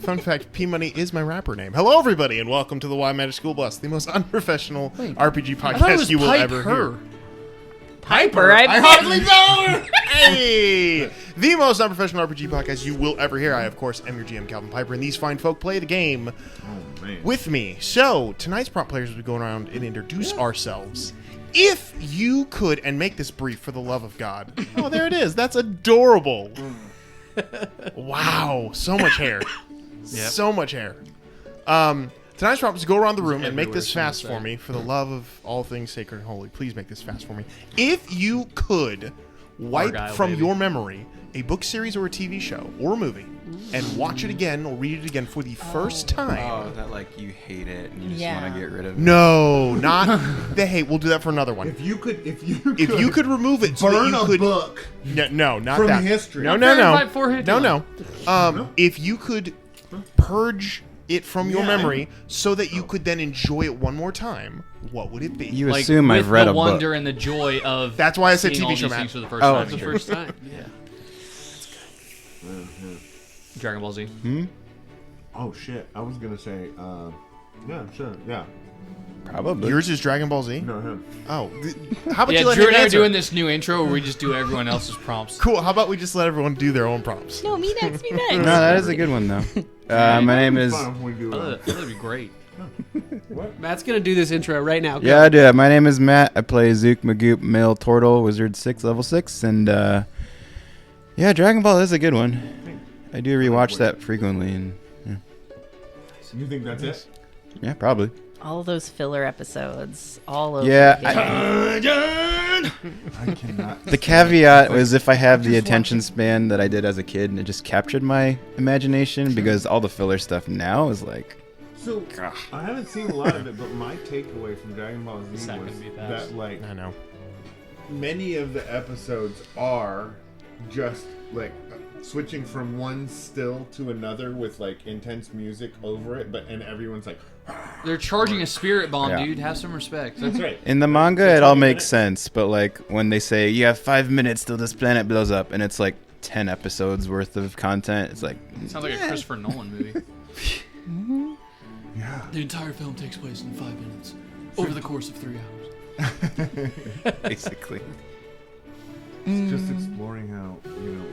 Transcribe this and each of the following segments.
Fun fact, P-Money is my rapper name. Hello, everybody, and welcome to the Why Magic School Bus, the most unprofessional RPG podcast you will ever hear. Piper, I hardly know her! Hey! The most unprofessional RPG podcast you will ever hear. I, of course, am your GM, Calvin Piper, and these fine folk play the game with me. So, tonight's prompt players will be going around and introduce ourselves. If you could, and make this brief for the love of God. Oh, there it is. That's adorable. Wow. So much hair. So much hair. Tonight's prompt is go around the room and make this fast for me. For the love of all things sacred and holy, please make this fast for me. If you could wipe from your memory a book series or a TV show or a movie and watch it again or read it again for the first time. Oh, that like you hate it and you just want to get rid of it. No, not the hate. We'll do that for another one. If you could remove it, so burn that you could, a book. No, not from that. history. No. If you could purge it from your memory so that you could then enjoy it one more time, what would it be? You assume I've read a book. The wonder and the joy of that's why I said seeing TV all show, these Matt. things for the first time. The first time. Yeah. Dragon Ball Z. Oh shit! I was gonna say, yeah, sure, yeah. Probably. Yours is Dragon Ball Z? No, him. Oh, how about you let Drew him and I are answer? doing this new intro where we just do everyone else's prompts. Cool. How about we just let everyone do their own prompts? No, me next. No, that is a good one though. My name is. That'd be great. Matt's gonna do this intro right now. Go. Yeah, I do. My name is Matt. I play Zook Magoop, Male Turtle, Wizard 6, level 6, and yeah, Dragon Ball is a good one. I do rewatch that frequently, and You think that's it? yeah, probably. All those filler episodes, all over. Yeah, again. I cannot. The caveat was if I have the attention span that I did as a kid, and it just captured my imagination, because all the filler stuff now is like. So I haven't seen a lot of it, but my takeaway from Dragon Ball Z was that like I know many of the episodes are just like switching from one still to another with like intense music over it, and everyone's like. They're charging a spirit bomb, Yeah. dude. Have some respect. That's right. In the manga, it all makes sense, but like when they say you have 5 minutes till this planet blows up, and it's like 10 episodes worth of content, it's like Sounds like a Christopher Nolan movie. Yeah. The entire film takes place in 5 minutes over the course of 3 hours. basically. It's just exploring how,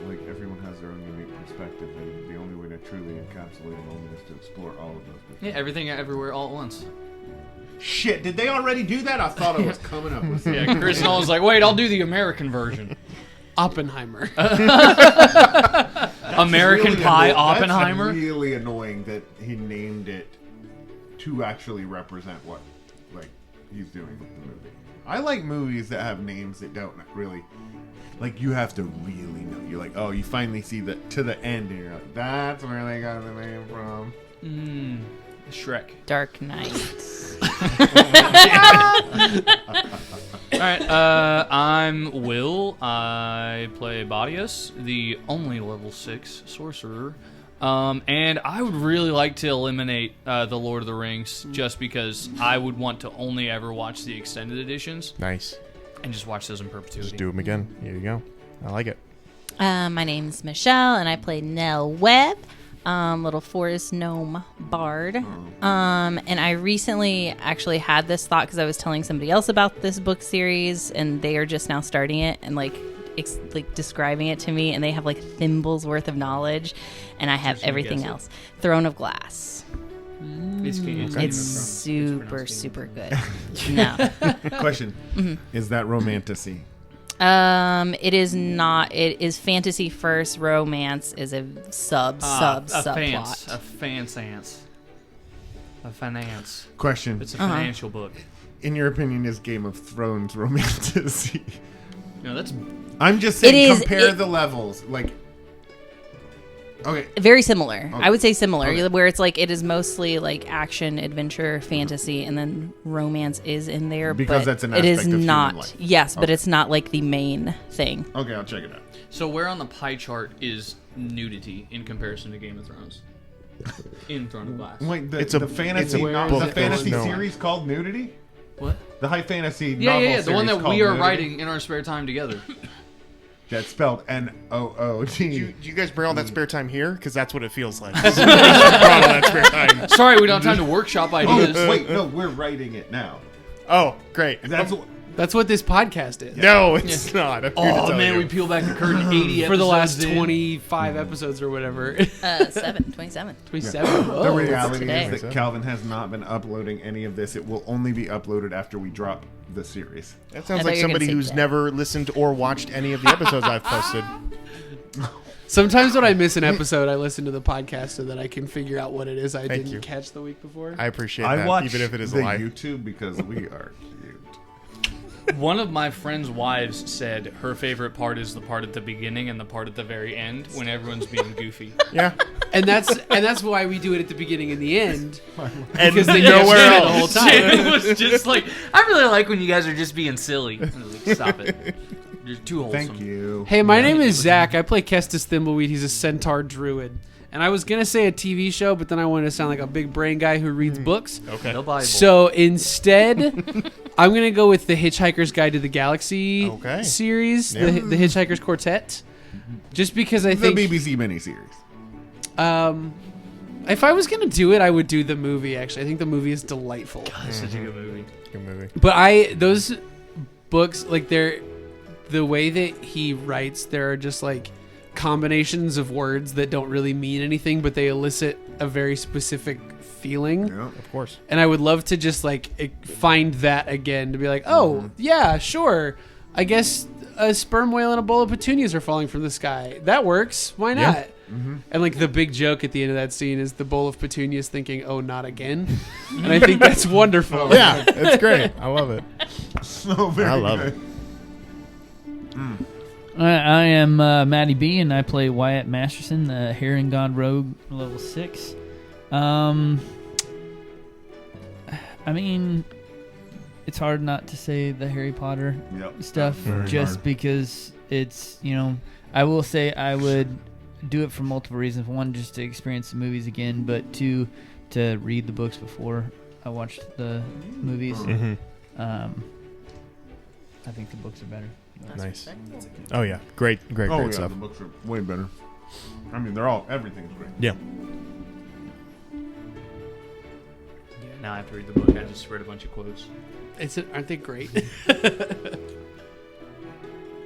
like everyone has their own unique perspective, and the only way to truly encapsulate a moment is to explore all of those perspectives. Yeah, everything everywhere all at once. Shit, did they already do that? I thought I was coming up with something. Yeah, Chris Nolan's like, wait, I'll do the American version. Oppenheimer. American Pie Oppenheimer. That's really annoying that he named it to actually represent what like he's doing with the movie. I like movies that have names that don't really like you have to really know. You're like, oh, you finally see the to the end and you're like, that's where they got the name from. Shrek. Dark Knight. Alright, I'm Will. I play Ba'reos, the only level 6 sorcerer. And I would really like to eliminate the Lord of the Rings just because I would want to only ever watch the extended editions. Nice. And just watch those in perpetuity. Just do them again. Here you go. I like it. My name's Michelle, and I play Nell Webb, little forest gnome bard. And I recently actually had this thought because I was telling somebody else about this book series, and they are just now starting it and like describing it to me, and they have like thimbles worth of knowledge, and I have everything else. Throne of Glass. It's super good. No. Question: Is that romantasy? It is not. It is fantasy first. Romance is a subplot. A finance. Question: It's a financial book. In your opinion, is Game of Thrones romantasy? No, that's. I'm just saying, compare the levels. Like, okay. Very similar. Okay. I would say similar, Okay. where it's like it is mostly like action, adventure, fantasy, and then romance is in there. Because but that's an it is aspect of human not. life. Yes, but Okay. it's not like the main thing. Okay, I'll check it out. So where on the pie chart is nudity in comparison to Game of Thrones? In Throne of Glass. Wait, It's a- the fantasy, it's a the book fantasy that's known. series called Nudity? What? The high fantasy Yeah, novel the one series that called we are Nudity? writing in our spare time together. That's spelled N-O-O-T. Do you guys bring all that spare time here? Because that's what it feels like. Brought all that spare time. Sorry, we don't have time to workshop ideas. Wait, no, we're writing it now. Oh, great. That's what this podcast is. No, it's not. I'm here to Oh tell man, you. we peel back the curtain 80 For the last episodes in. 25 episodes or whatever. 27. 27. The Whoa. reality today. is that Calvin has not been uploading any of this. It will only be uploaded after we drop the series. That sounds I thought like you were gonna somebody say who's that. never listened or watched any of the episodes I've posted. Sometimes when I miss an episode, I listen to the podcast so that I can figure out what it is I Thank didn't you. catch the week before. I appreciate I that, watch even if it is the a lie. YouTube because we are cute. One of my friend's wives said her favorite part is the part at the beginning and the part at the very end when everyone's being goofy. Yeah. and that's why we do it at the beginning and the end. And Because they nowhere never the else. whole time. It was just like, I really like when you guys are just being silly. I was like, stop it. You're too wholesome. Thank you. Hey, my name is Zach. I play Kestis Thimbleweed. He's a centaur druid. And I was going to say a TV show, but then I wanted to sound like a big brain guy who reads books. Okay. No Bible. So instead, I'm going to go with the Hitchhiker's Guide to the Galaxy Okay. series, Yeah. the Hitchhiker's Quartet. Just because I The think BBC miniseries. if I was going to do it, I would do the movie, actually. I think the movie is delightful. That's such a good movie. Good movie. But those books, like the way that he writes, there are just like combinations of words that don't really mean anything, but they elicit a very specific feeling. Yeah. Of course. And I would love to just like find that again to be like, oh yeah, sure. I guess a sperm whale and a bowl of petunias are falling from the sky. That works. Why not? Yeah. And like the big joke at the end of that scene is the bowl of petunias thinking, "Oh, not again." And I think that's wonderful. Yeah, it's great. I love it. So very I love good. it. I am Matty B, and I play Wyatt Masterson, the Heron God Rogue, level 6. I mean, it's hard not to say the Harry Potter Yep. stuff Very just hard. because it's, I will say I would do it for multiple reasons. One, just to experience the movies again, but two, to read the books before I watched the movies. Mm-hmm. I think the books are better. Nice. Oh yeah, great Oh yeah, stuff. the books are way better. I mean, everything's great. Yeah. Now I have to read the book. I just read a bunch of quotes. Aren't they great?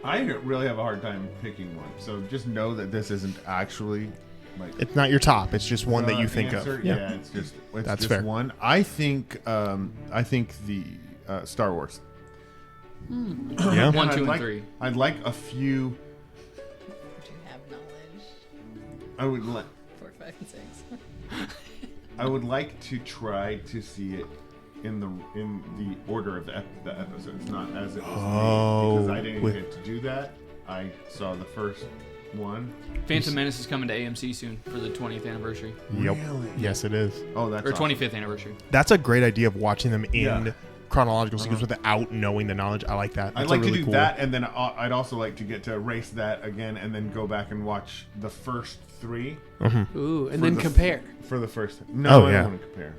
I really have a hard time picking one. So just know that this isn't actually like It's not your top. It's just one that you think answer. of. Yeah, it's That's just fair. one. I think the Star Wars. Yeah. 1, 2, I'd and like, 3. I'd like a few. Do you have knowledge? I would like. 4, 5, and 6. I would like to try to see it in the order of the episodes, not as it was Oh, made, because I didn't with- get to do that. I saw the first one. Phantom Menace is coming to AMC soon for the 20th anniversary. Yep. Really? Yes, it is. Oh, that's Or awesome. 25th anniversary. That's a great idea of watching them in Yeah. chronological sequence without knowing the knowledge. I like that. I'd That's like a really to do cool. that, and then I'd also like to get to erase that again, and then go back and watch the first 3 Ooh, and For then the- compare. for the first. No, Oh, I yeah. don't want to compare.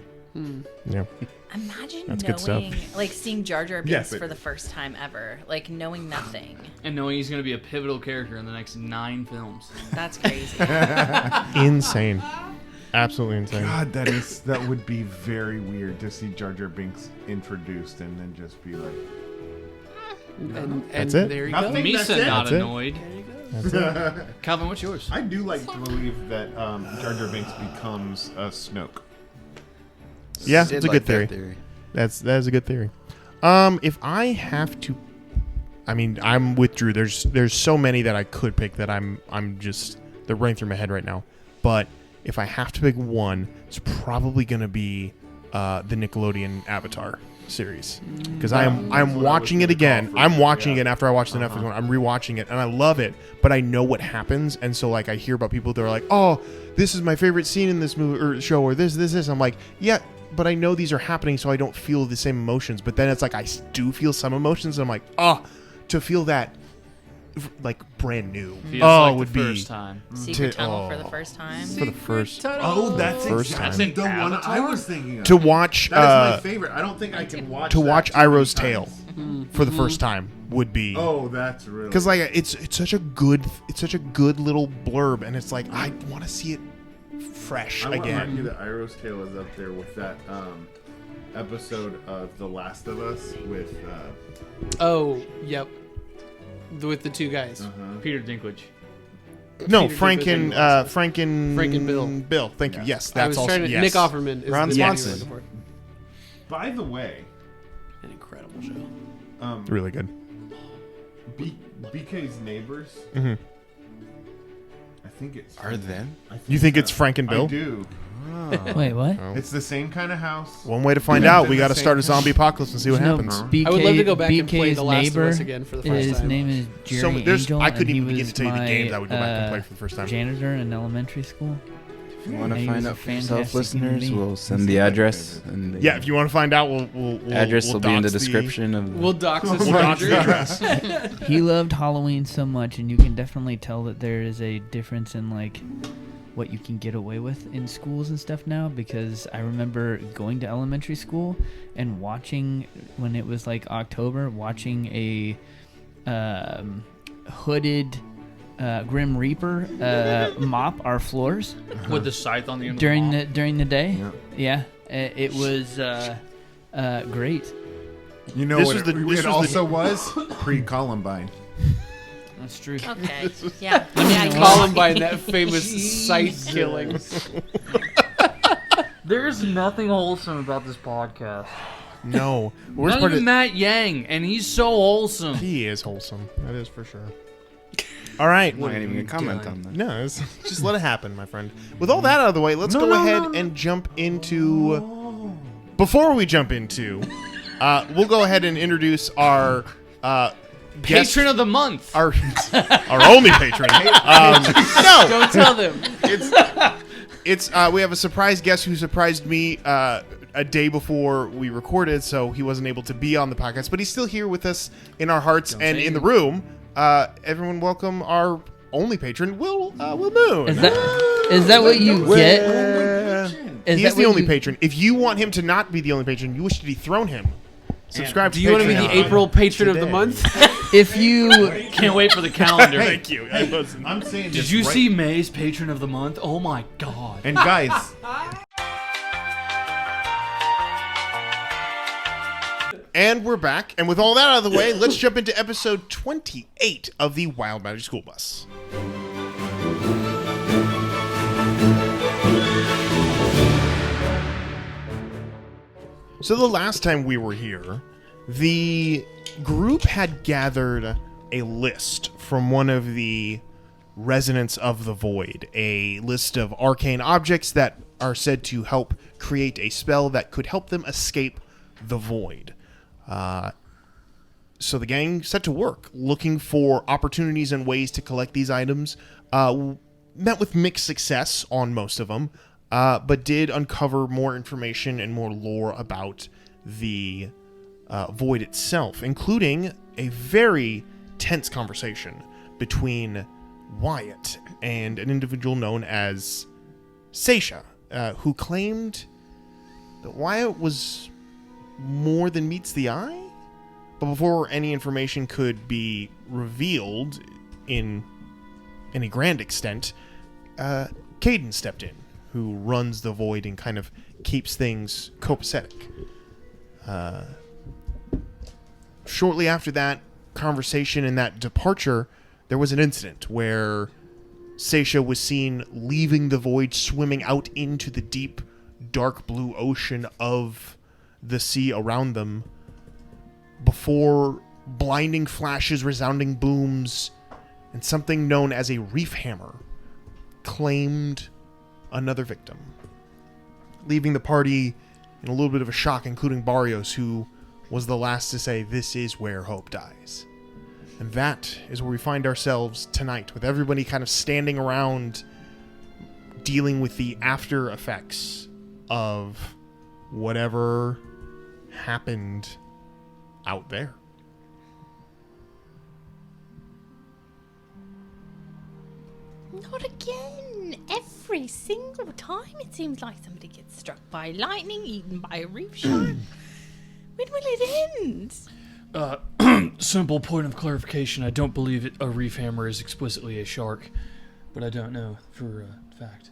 Yeah. Imagine That's good stuff. knowing, like, seeing Jar Jar Binks Yes, it for the is. first time ever, like knowing nothing. And knowing he's going to be a pivotal character in the next 9 films. That's crazy. Insane. Absolutely insane. God, that would be very weird to see Jar Jar Binks introduced and then just be like, And That's it. there you Nothing. go. That's Misa it. not That's it. annoyed. That's it. Calvin, what's yours? I do like to believe that Jar Jar Binks becomes a Snoke. Yeah, Did it's a like good that theory. That is a good theory. If I have to, I mean, I'm with Drew. There's so many that I could pick that I'm just they're running through my head right now. But if I have to pick one, it's probably gonna be the Nickelodeon Avatar series because I'm what I was watching it gonna again. call for, I'm watching yeah. it after I watched the Netflix one. I'm rewatching it and I love it, but I know what happens, and so like I hear about people that are like, "Oh, this is my favorite scene in this movie or show," or this. I'm like, yeah. But I know these are happening, so I don't feel the same emotions. But then it's like I do feel some emotions, and I'm like, to feel that, like brand new. Feels like would the be first time. Secret To- tunnel for oh. the first time. for the first Oh, that's First exactly time. the one I was thinking of. to watch That is my favorite. I don't think I can watch to that watch too many Iroh's times. tail. for the first time would be. Oh, that's really. Because like it's such a good little blurb, and it's like I want to see it fresh I want to remind you again. that Iroh's Tale is up there with that episode of The Last of Us with. Oh, yep. With the two guys. Peter Dinklage. No, Peter Frank Dinklage and Frank and Bill. Bill, thank you. Yes, I that's was also trying to. yes. Nick Offerman is Ron the name Swanson. you're looking for. By the way, An incredible show. Really good. BK's neighbors. Mhm. I think it's. Are them? You think it's Frank and Bill? I do. Wait, what? It's the same kind of house. One way to find Lived out, in we the got to same start a town. zombie apocalypse and see what No, happens. BK, I would love to go back and play BK's The Last of neighbor, Us again for the first his time. name is Jerry So Angel. I couldn't and even he begin to was tell you the my, games I would go back and play for the first time. Janitor in elementary school. If you want to He find was a out for yourself, fantastic listeners, human we'll being. send the address. And the Yeah, if you want to find out, we'll address will be in the dox description of the. We'll dox his We'll dox stranger. the address. He loved Halloween so much, and you can definitely tell that there is a difference in like what you can get away with in schools and stuff now. Because I remember going to elementary school and watching when it was like October, watching a hooded Grim Reaper mop our floors With the scythe on the end during of the day. Yeah, it was great. You know This what was the- it, this it was the- also was? Pre-Columbine. That's true. Okay. Yeah. Columbine, that famous scythe killing. There's nothing wholesome about this podcast. No. Worst Not part even is, Matt Yang, and he's so wholesome. he is wholesome. That is for sure. All right. I'm not even gonna comment on that. No, just let it happen, my friend. With all that out of the way, let's go ahead and jump into. Before we jump into, we'll go ahead and introduce our guest, Patron of the month. our only patron. No, Don't tell them. it's we have a surprise guest who surprised me a day before we recorded, so he wasn't able to be on the podcast, but he's still here with us in our hearts and in the room. Everyone, welcome our only patron, Will Moon. Is that what you get? Is He that is the what only you- patron. If you want him to not be the only patron, you wish to dethrone him. Subscribe Do to you want to be the Patreon. April patron of the Today. month? If you Can't wait for the calendar. Thank you. I wasn't- I'm saying Did this you right- see May's patron of the month? Oh my god. And guys, And we're back. And with all that out of the way, let's jump into episode 28 of the Wild Magic School Bus. So the last time we were here, the group had gathered a list from one of the residents of the void, a list of arcane objects that are said to help create a spell that could help them escape the void. So the gang set to work looking for opportunities and ways to collect these items. Met with mixed success on most of them, but did uncover more information and more lore about the void itself, including a very tense conversation between Wyatt and an individual known as Seisha, who claimed that Wyatt was more than meets the eye. But before any information could be revealed in any grand extent, Caden stepped in, who runs the void and kind of keeps things copacetic. Shortly after that conversation and that departure, there was an incident where Seisha was seen leaving the void, swimming out into the deep, dark blue ocean of the sea around them, before blinding flashes, resounding booms, and something known as a reef hammer claimed another victim, leaving the party in a little bit of a shock, including Ba'reos, who was the last to say, "This is where hope dies." And that is where we find ourselves tonight, with everybody kind of standing around dealing with the after effects of whatever happened out there. Not again. Every single time it seems like somebody gets struck by lightning, eaten by a reef shark. When will it end? Simple point of clarification. I don't believe a reef hammer is explicitly a shark, but I don't know for a fact.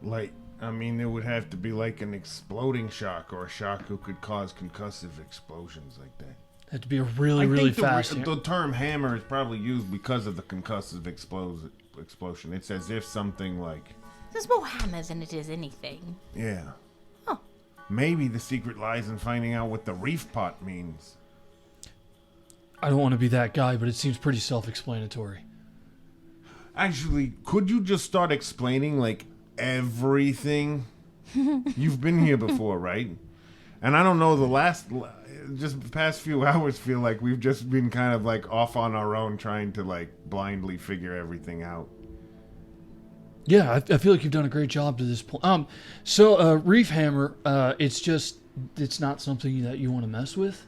Like, I mean, it would have to be like an exploding shark or a shark who could cause concussive explosions like that. Had to be a really fast. The term hammer is probably used because of the concussive explosion. It's as if something like... There's more hammers than it is anything. Yeah. Huh. Maybe the secret lies in finding out what the reef pot means. I don't want to be that guy, but it seems pretty self-explanatory. Actually, could you just start explaining, like, everything? You've been here before, right? And I don't know, the past few hours feel like we've just been kind of, like, off on our own trying to, like, blindly figure everything out. Yeah, I feel like you've done a great job to this point. Reef hammer, it's not something that you want to mess with.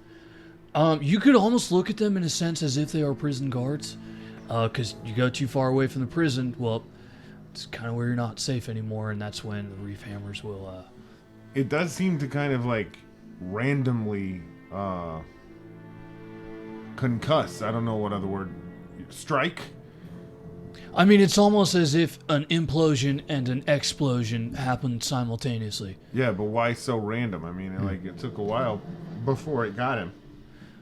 You could almost look at them in a sense as if they are prison guards. Because you go too far away from the prison, well, it's kind of where you're not safe anymore, and that's when the reef hammers will, It does seem to kind of, like, randomly, concuss. I don't know what other word. Strike? I mean, it's almost as if an implosion and an explosion happened simultaneously. Yeah, but why so random? I mean, like, it took a while before it got him.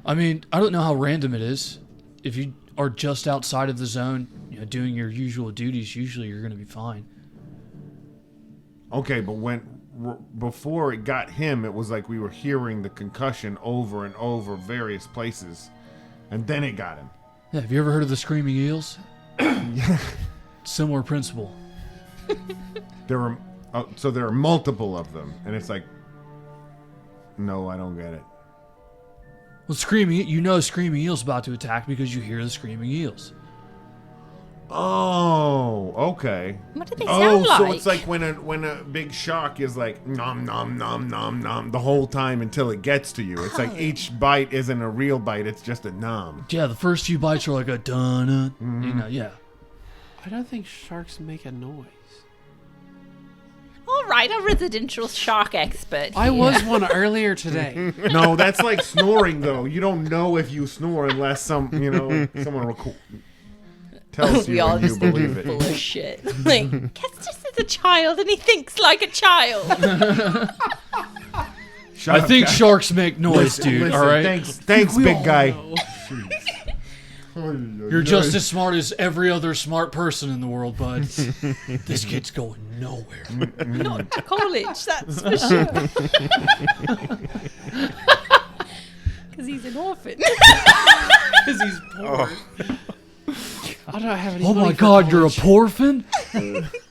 I mean, I don't know how random it is. If you are just outside of the zone, doing your usual duties, usually you're going to be fine. Okay, but before it got him, it was like we were hearing the concussion over and over various places, and then it got him. Yeah, have you ever heard of the screaming eels? Similar principle. There are multiple of them, and it's like, no, I don't get it. Well, screaming eel's about to attack because you hear the screaming eels. Oh, okay. What do they sound like? So it's like when a big shark is like nom nom nom nom nom the whole time until it gets to you. It's like each bite isn't a real bite; it's just a nom. Yeah, the first few bites are like a dun, yeah. I don't think sharks make a noise. All right, a residential shark expert. I was one earlier today. No, that's like snoring though. You don't know if you snore unless someone tells you and you believe it. Full of shit. Like, Kestis is a child and he thinks like a child. I think sharks make noise, dude. Listen, all right. Thanks, big guy. You're just as smart as every other smart person in the world, bud. This kid's going nowhere. Not to college, that's for sure. Because he's an orphan. Because he's poor. I don't have any Oh money my for God, you're a college. porphan?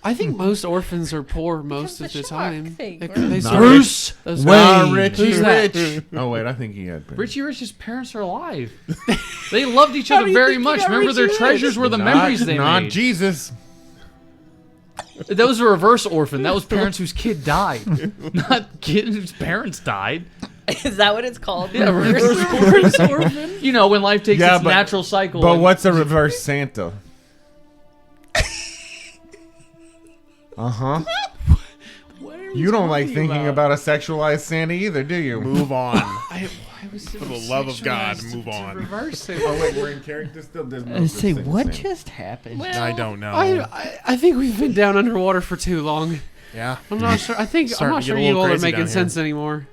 I think most orphans are poor most of the the shark time. thing, They- right? they Not sort of- Bruce those- Wayne. Richie Who's that? Rich. Oh wait, I think he had. Richie Rich's parents are alive. They loved each other do you very think you much. got Remember, their Richie treasures were the memories they not made. Jesus. That was a reverse orphan. That was parents whose kid died, not kid whose parents died. Is that what it's called? Yeah, reverse orphan. You know, when life takes its natural cycle. But and- what's a reverse Santa? Uh-huh. You don't like thinking about a sexualized Santa either, do you? Move on. I was For the love of God, move on. Reverse it. Oh wait, we're in character still. There's no I such say, thing as what Santa. just happened? I don't know. I think we've been down underwater for too long. yeah. I'm not sure. I'm Starting not to sure get a you little all are crazy making down here. sense anymore.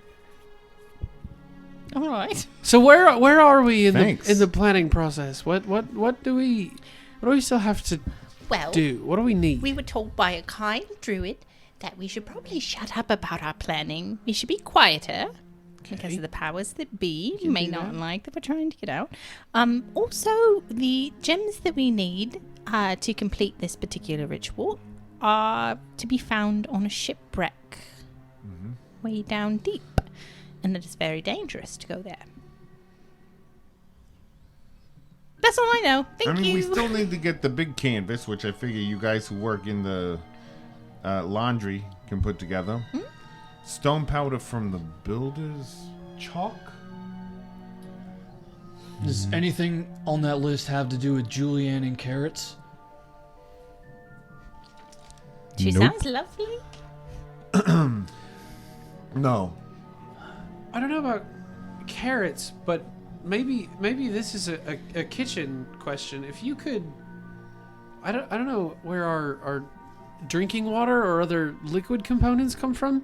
All right. So where are we in Thanks. the planning process? What do we still have to Well, do? What do we need? we were told by a kind druid that we should probably shut up about our planning. We should be quieter because of the powers that be. You may do not that. like that we're trying to get out. Also, the gems that we need to complete this particular ritual are to be found on a shipwreck way down deep. And it is very dangerous to go there. That's all I know. Thank I mean, you. we still need to get the big canvas, which I figure you guys who work in the laundry can put together. Stone powder from the builder's chalk. Does anything on that list have to do with julienne and carrots? She Nope. sounds lovely. No. I don't know about carrots, but maybe this is a kitchen question. If you could, I don't know where our drinking water or other liquid components come from,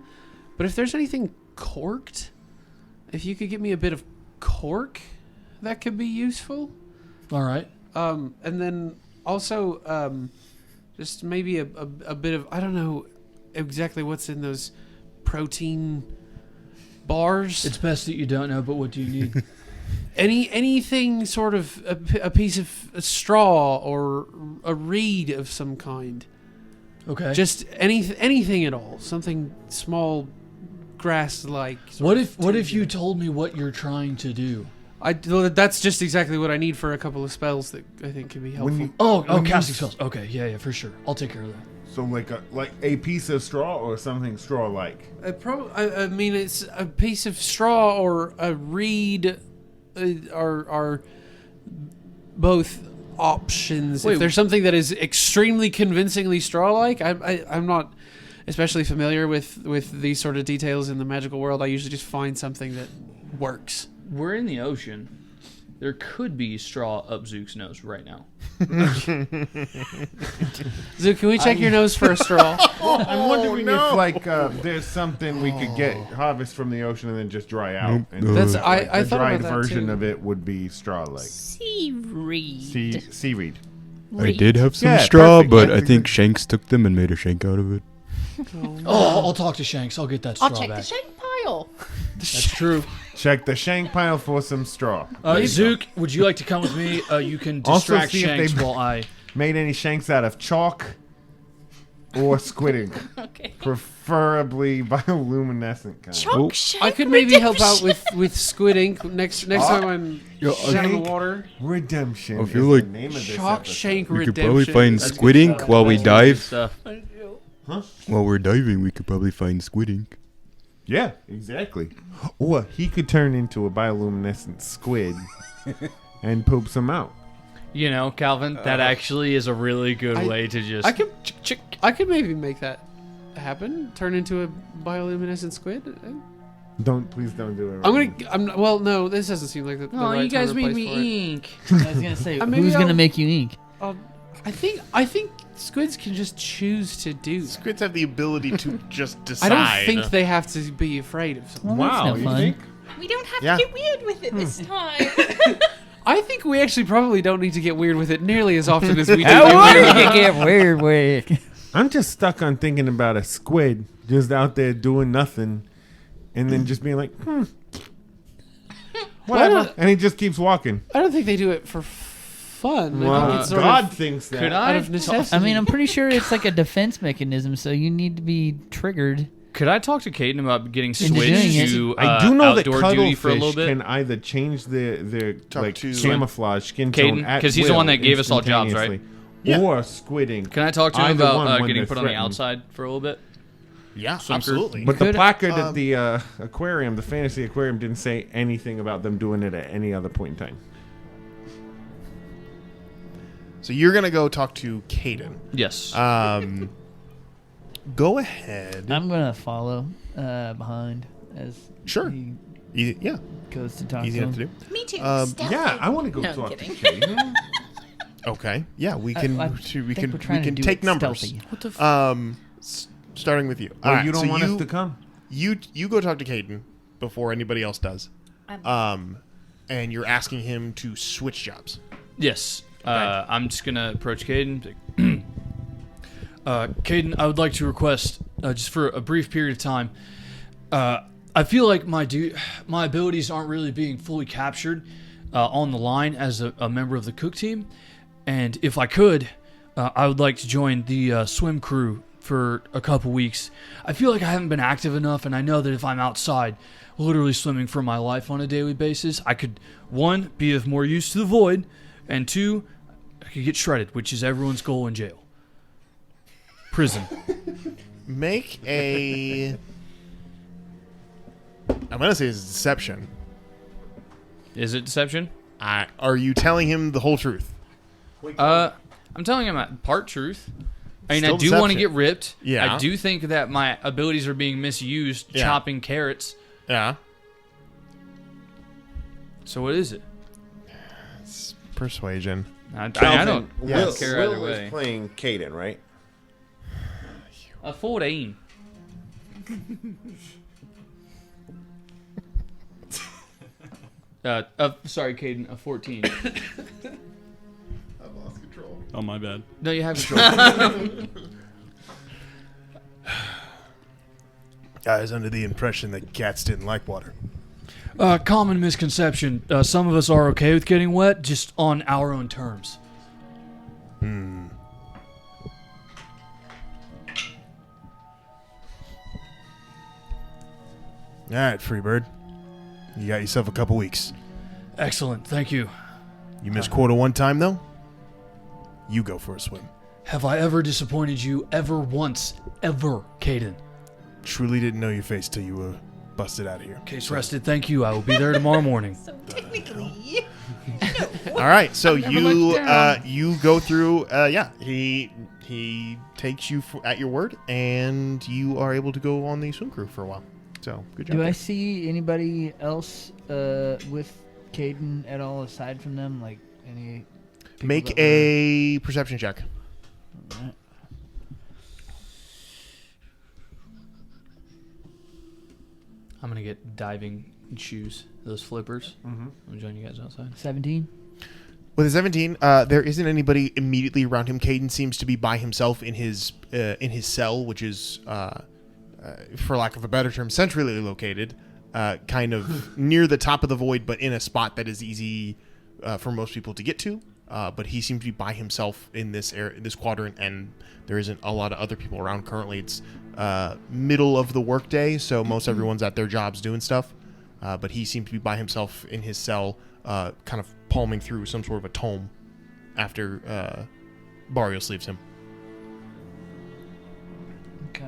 but if there's anything corked, if you could give me a bit of cork, that could be useful. All right. And then also just maybe a bit of, I don't know exactly what's in those protein bars. It's best that you don't know, but what do you need? Anything sort of a piece of straw or a reed of some kind. Okay. Just anything at all. Something small, grass-like. What if you told me what you're trying to do? That's just exactly what I need for a couple of spells that I think can be helpful. Casting spells. Okay, yeah, for sure. I'll take care of that. So like a piece of straw or something straw-like? I mean, it's a piece of straw or a reed are both options. Wait, if there's something that is extremely convincingly straw-like, I'm not especially familiar with these sort of details in the magical world. I usually just find something that works. We're in the ocean. There could be straw up Zook's nose right now. Zook, can we check your nose for a straw? I'm wondering if like there's something we could get harvest from the ocean and then just dry out. And That's like, I the thought dried about that version too. of it would be straw-like. Seaweed. Seaweed. I did have some Yeah, straw, perfect. but Yeah, I think Shanks took them and made a shank out of it. Oh, I'll talk to Shanks. I'll get that straw I'll check back. the shank pile. That's true. Check the shank pile for some straw. Zook, would you like to come with me? You can Also distract see if Shanks they- while I... Made any shanks out of chalk or squid ink? Okay. Preferably bioluminescent kind. Chalk shank I could maybe help out redemption. with squid ink next time I'm down in the water. Redemption. I is feel the like name of this Chalk episode. shank We could redemption. probably find That's squid good ink stuff. while we That's good dive. stuff. While we're diving, we could probably find squid ink. Yeah, exactly. Or he could turn into a bioluminescent squid and poop some out. You know, Calvin, that actually is a really good way to just... I could maybe make that happen. Turn into a bioluminescent squid. Please don't do it. Right Well, no, this doesn't seem like the Oh, right you guys time or made place me for it. ink. I was gonna say, maybe who's I'll- gonna make you ink? I think squids can just choose to do. Squids have the ability to just I decide. don't think they have to be afraid of something. Well, Wow, that's you no fun. think? We don't have Yeah. to get weird with it this time. I think we actually probably don't need to get weird with it nearly as often as we do. What did you get weird with? I'm just stuck on thinking about a squid just out there doing nothing and then just being like, whatever. And he just keeps walking. I don't think they do it for fun. I Well, think it's sort God of thinks that. Could out I? of necessity. I mean, I'm pretty sure it's like a defense mechanism, so you need to be triggered. Could I talk to Caden about getting doing switched it. to I do know that outdoor duty for a little cuttlefish bit? can either change their Talk like to- camouflage skin Caden, tone at 'cause he's the will one that gave us all jobs, right? instantaneously, Yeah. Or squidding. Can I talk to him Either one about when getting they're put on the threatened. outside for a little bit? Yeah, Swimker. absolutely. But the Could- placard at the aquarium, the fantasy aquarium, didn't say anything about them doing it at any other point in time. So you're gonna go talk to Caden. Yes. Go ahead. I'm gonna follow behind as Sure. he Yeah, goes to talk easy to enough him. to do. Me too. Yeah, I want to go No, I'm talk kidding. to Caden. Okay. Yeah, we can. I we think can. we're We trying to can do take it numbers. stealthy. What the Starting with you. Well, All right, you don't so want us to come. You go talk to Caden before anybody else does. And you're asking him to switch jobs. Yes. I'm just gonna approach Caden. Caden, I would like to request, just for a brief period of time, I feel like my abilities aren't really being fully captured on the line as a member of the cook team, and if I could, I would like to join the swim crew for a couple weeks. I feel like I haven't been active enough, and I know that if I'm outside, literally swimming for my life on a daily basis, I could, 1, be of more use to the void, and 2, I could get shredded, which is everyone's goal in jail. Prison. Make a. I'm gonna say it's deception. Is it deception? Are you telling him the whole truth? I'm telling him part truth. I mean, Still I do want to deception. get ripped. Yeah. I do think that my abilities are being misused Yeah. chopping carrots. Yeah. So what is it? It's persuasion. I Calvin, don't Yes. care either Will way. is playing Caden, right? A 14. Sorry, Caden, a 14. I've lost control. Oh, my bad. No, you have control. I was under the impression that cats didn't like water. Common misconception. Some of us are okay with getting wet, just on our own terms. All right, Freebird. You got yourself a couple weeks. Excellent, thank you. You missed quota one time, though? You go for a swim. Have I ever disappointed you ever once? Ever, Caden? Truly didn't know your face till you were busted out of here. Case rested, thank you. I will be there tomorrow morning. So technically, All right, so you go through. He takes you at your word, and you are able to go on the swim crew for a while. So good job. Do I there. see anybody else with Caden at all aside from them? Like any? people Make that were- a perception check. Alright. I'm gonna get diving shoes, those flippers. I'm gonna join you guys outside. 17. With a 17, there isn't anybody immediately around him. Caden seems to be by himself in his cell, which is, for lack of a better term, centrally located, kind of near the top of the void, but in a spot that is easy for most people to get to. But he seems to be by himself in this area, this quadrant, and there isn't a lot of other people around. Currently, it's middle of the workday, so most everyone's at their jobs doing stuff. But he seemed to be by himself in his cell, kind of palming through some sort of a tome after Ba'reos leaves him. Okay.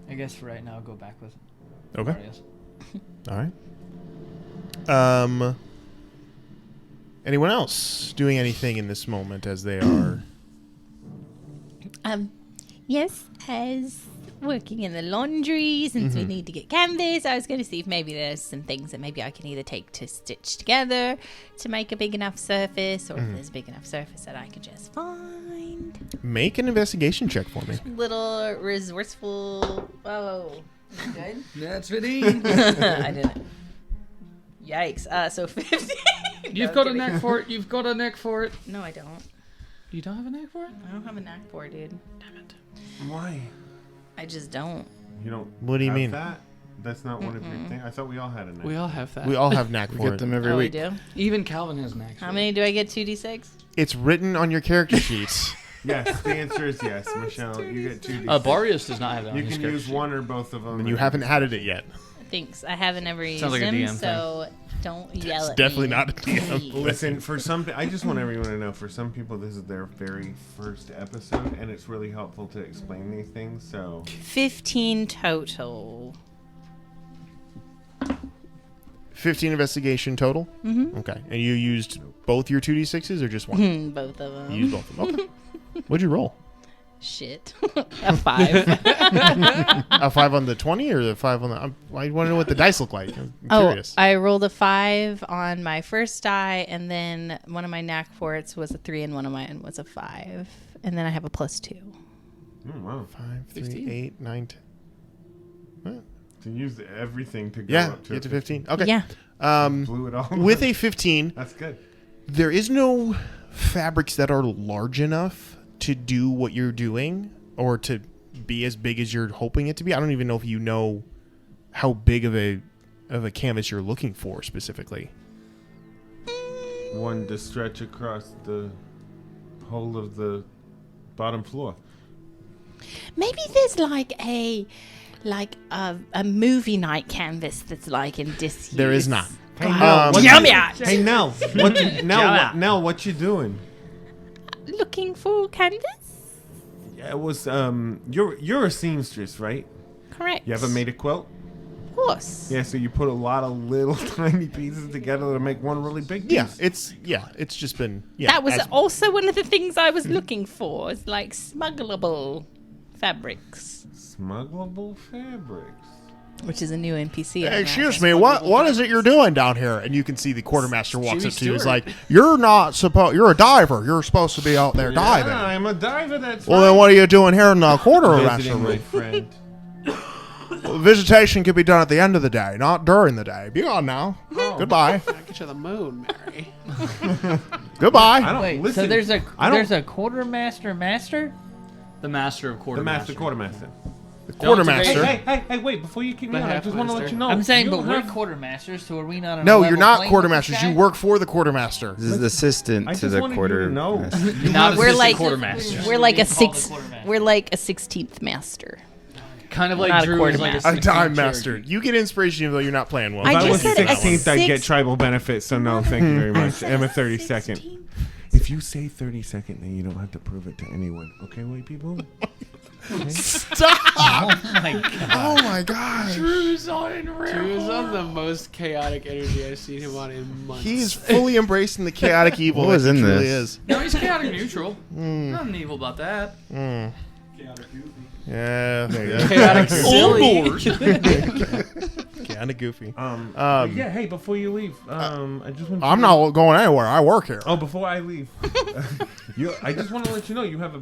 I guess for right now, I'll go back with Okay. Ba'reos. All right. Anyone else doing anything in this moment as they are? yes, as working in the laundry, since we need to get canvas, I was going to see if maybe there's some things that maybe I can either take to stitch together to make a big enough surface, or if there's a big enough surface that I could just find. Make an investigation check for me. Little resourceful. Oh, good. That's 15. I didn't. Yikes. So 15. You've got a knack for it. You've got a knack for it. No, I don't. You don't have a knack for it? I don't have a knack for it, dude. Damn it. Why? I just don't. You don't. What do you have mean? That? That's not one of your things. I thought we all had a name. We all have that. We all have knack We for get it. them every Oh, week. we do? Even Calvin has knacks. How many do I get? 2d6? It's written on your character sheets. Yes, the answer is yes, Michelle. You get 2d6. Ba'reos does not have that on You his can character use sheet. one or both of them. And you haven't added it yet. Thanks. I haven't ever used Sounds like a them, DM so don't yell It's at definitely me. not a DM. Please. Listen, for some, I just want everyone to know. For some people, this is their very first episode, and it's really helpful to explain these things. So 15 total. 15 investigation total? Mm-hmm. Okay. And you used both your 2d6s or just one? Both of them. You used both of them. Okay. What'd you roll? Shit. A 5. A 5 on the 20 or the 5 on the... I want to know what the dice look like. I'm curious. I rolled a 5 on my first die, and then one of my knack for it was a 3, and one of mine was a 5. And then I have a +2. wow, 5, 3, 8, 9, 10. What? to use everything to go Yeah, up to get to 15. Okay. Yeah. Blew it all. With a 15, That's good. there is no fabrics that are large enough to do what you're doing or to be as big as you're hoping it to be. I don't even know if you know how big of a canvas you're looking for specifically. One to stretch across the whole of the bottom floor. Maybe there's like a movie night canvas that's like in disuse. There is not. Hey, Nell, What what you- you- Hey, Nell, Nell, what you doing? Looking for canvas? Yeah, it was you're a seamstress, right? Correct. You ever made a quilt? Of course. Yeah, so you put a lot of little tiny pieces together to make one really big piece. It's just been That was also one of the things I was looking for. It's like smuggleable fabrics. Smuggleable fabrics. which is a new NPC. I Excuse imagine. me, what is it you're doing down here? And you can see the quartermaster walks Jimmy up to you. He's Stewart. like, "You're not supposed. You're a diver. You're supposed to be out there diving. Yeah, I'm a diver. That's Well, then what are you doing here in the quartermaster visiting my room? friend. Visitation can be done at the end of the day, not during the day. Be gone now. Goodbye. I get you the moon, Mary. Goodbye. I don't Wait, listen. so there's I a quartermaster master? The master of the quartermaster. master quartermaster. Quartermaster. Hey, wait! Before you kick me The out, I just want to let half-master. you know. I'm saying, you but we're have- quartermasters, so are we not on a No, level you're not playing with this quartermasters. You guy? work for the quartermaster. This is the assistant I to just the wanted you to know. quartermaster. Not We're assistant like quartermaster. we're like a It's called six. the quartermaster. We're like a 16th master. Kind of like Not a Drew is like quartermaster. A 16 time Cherokee. master. You get inspiration even though you're not playing well. I If I just was said a 16th, I'd get six- tribal benefits. So no, thank you very much. I'm a 32nd. If you say 32nd, then you don't have to prove it to anyone. Okay, white people? Stop! Oh my god. Oh my gosh. Drew's on the most chaotic energy I've seen him on in months. He's fully embracing the chaotic evil What was that he in truly this? is. No, he's chaotic neutral. Nothing evil about that. Yeah, there you go. chaotic silly. Kind of goofy. But yeah, hey, before you leave, I just want I'm not going anywhere. I work here. Oh, before I leave, I just want to let you know you have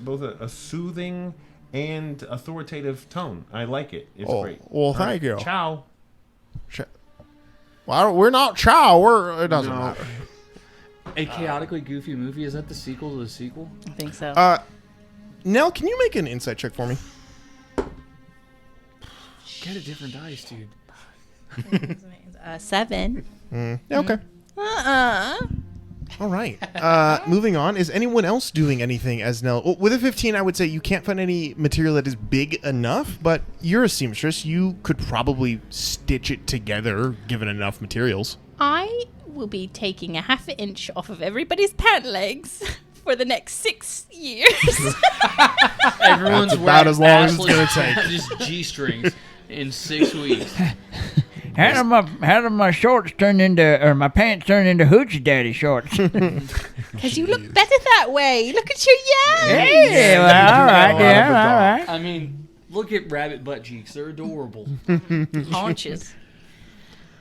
both a soothing and authoritative tone. I like it. It's Oh, great. well, thank you. Ciao. Well, we're not Chow. It doesn't No. matter. A chaotically goofy movie. Is that the sequel to the sequel? I think so. Nell, can you make an insight check for me? Get a different dice, dude. 7. Yeah, okay. Uh-uh. All right. Moving on. Is anyone else doing anything as Nell? Well, with a 15, I would say you can't find any material that is big enough, but you're a seamstress. You could probably stitch it together given enough materials. I will be taking a half an inch off of everybody's pant legs for the next 6 years. Everyone's That's about wearing as long as it's assless gonna take. just G-strings in 6 weeks. How do my shorts turn into, or my pants turn into hoochie daddy shorts? Because you look better that way. Look at your yams. Yeah, well, all right, yeah, all right. I mean, look at rabbit butt cheeks. They're adorable. Haunches.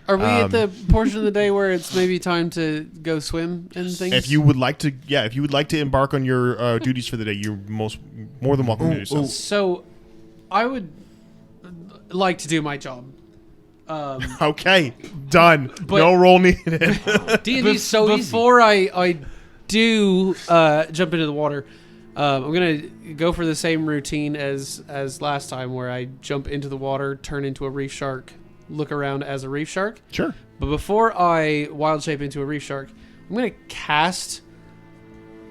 Are we at the portion of the day where it's maybe time to go swim and things? If you would like to, embark on your duties for the day, you're more than welcome to do so. So, I would like to do my job. Okay, done. But- No roll needed. D&D's so easy. Before I do jump into the water, I'm gonna go for the same routine as last time, where I jump into the water, turn into a reef shark, look around as a reef shark. Sure. But before I wild shape into a reef shark, I'm gonna cast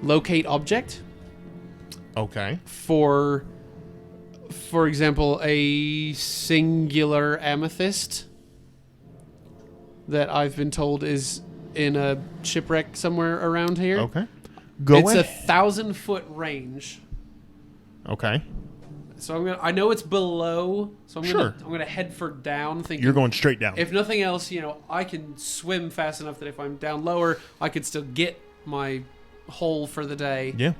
locate object Okay. for example, a singular amethyst that I've been told is in a shipwreck somewhere around here. Okay. Go It's a ahead. 1,000-foot range, Okay. so I know it's below, so Sure. I'm gonna head for down. Thinking You're going straight down. if nothing else, I can swim fast enough that if I'm down lower, I could still get my hole for the day Yeah.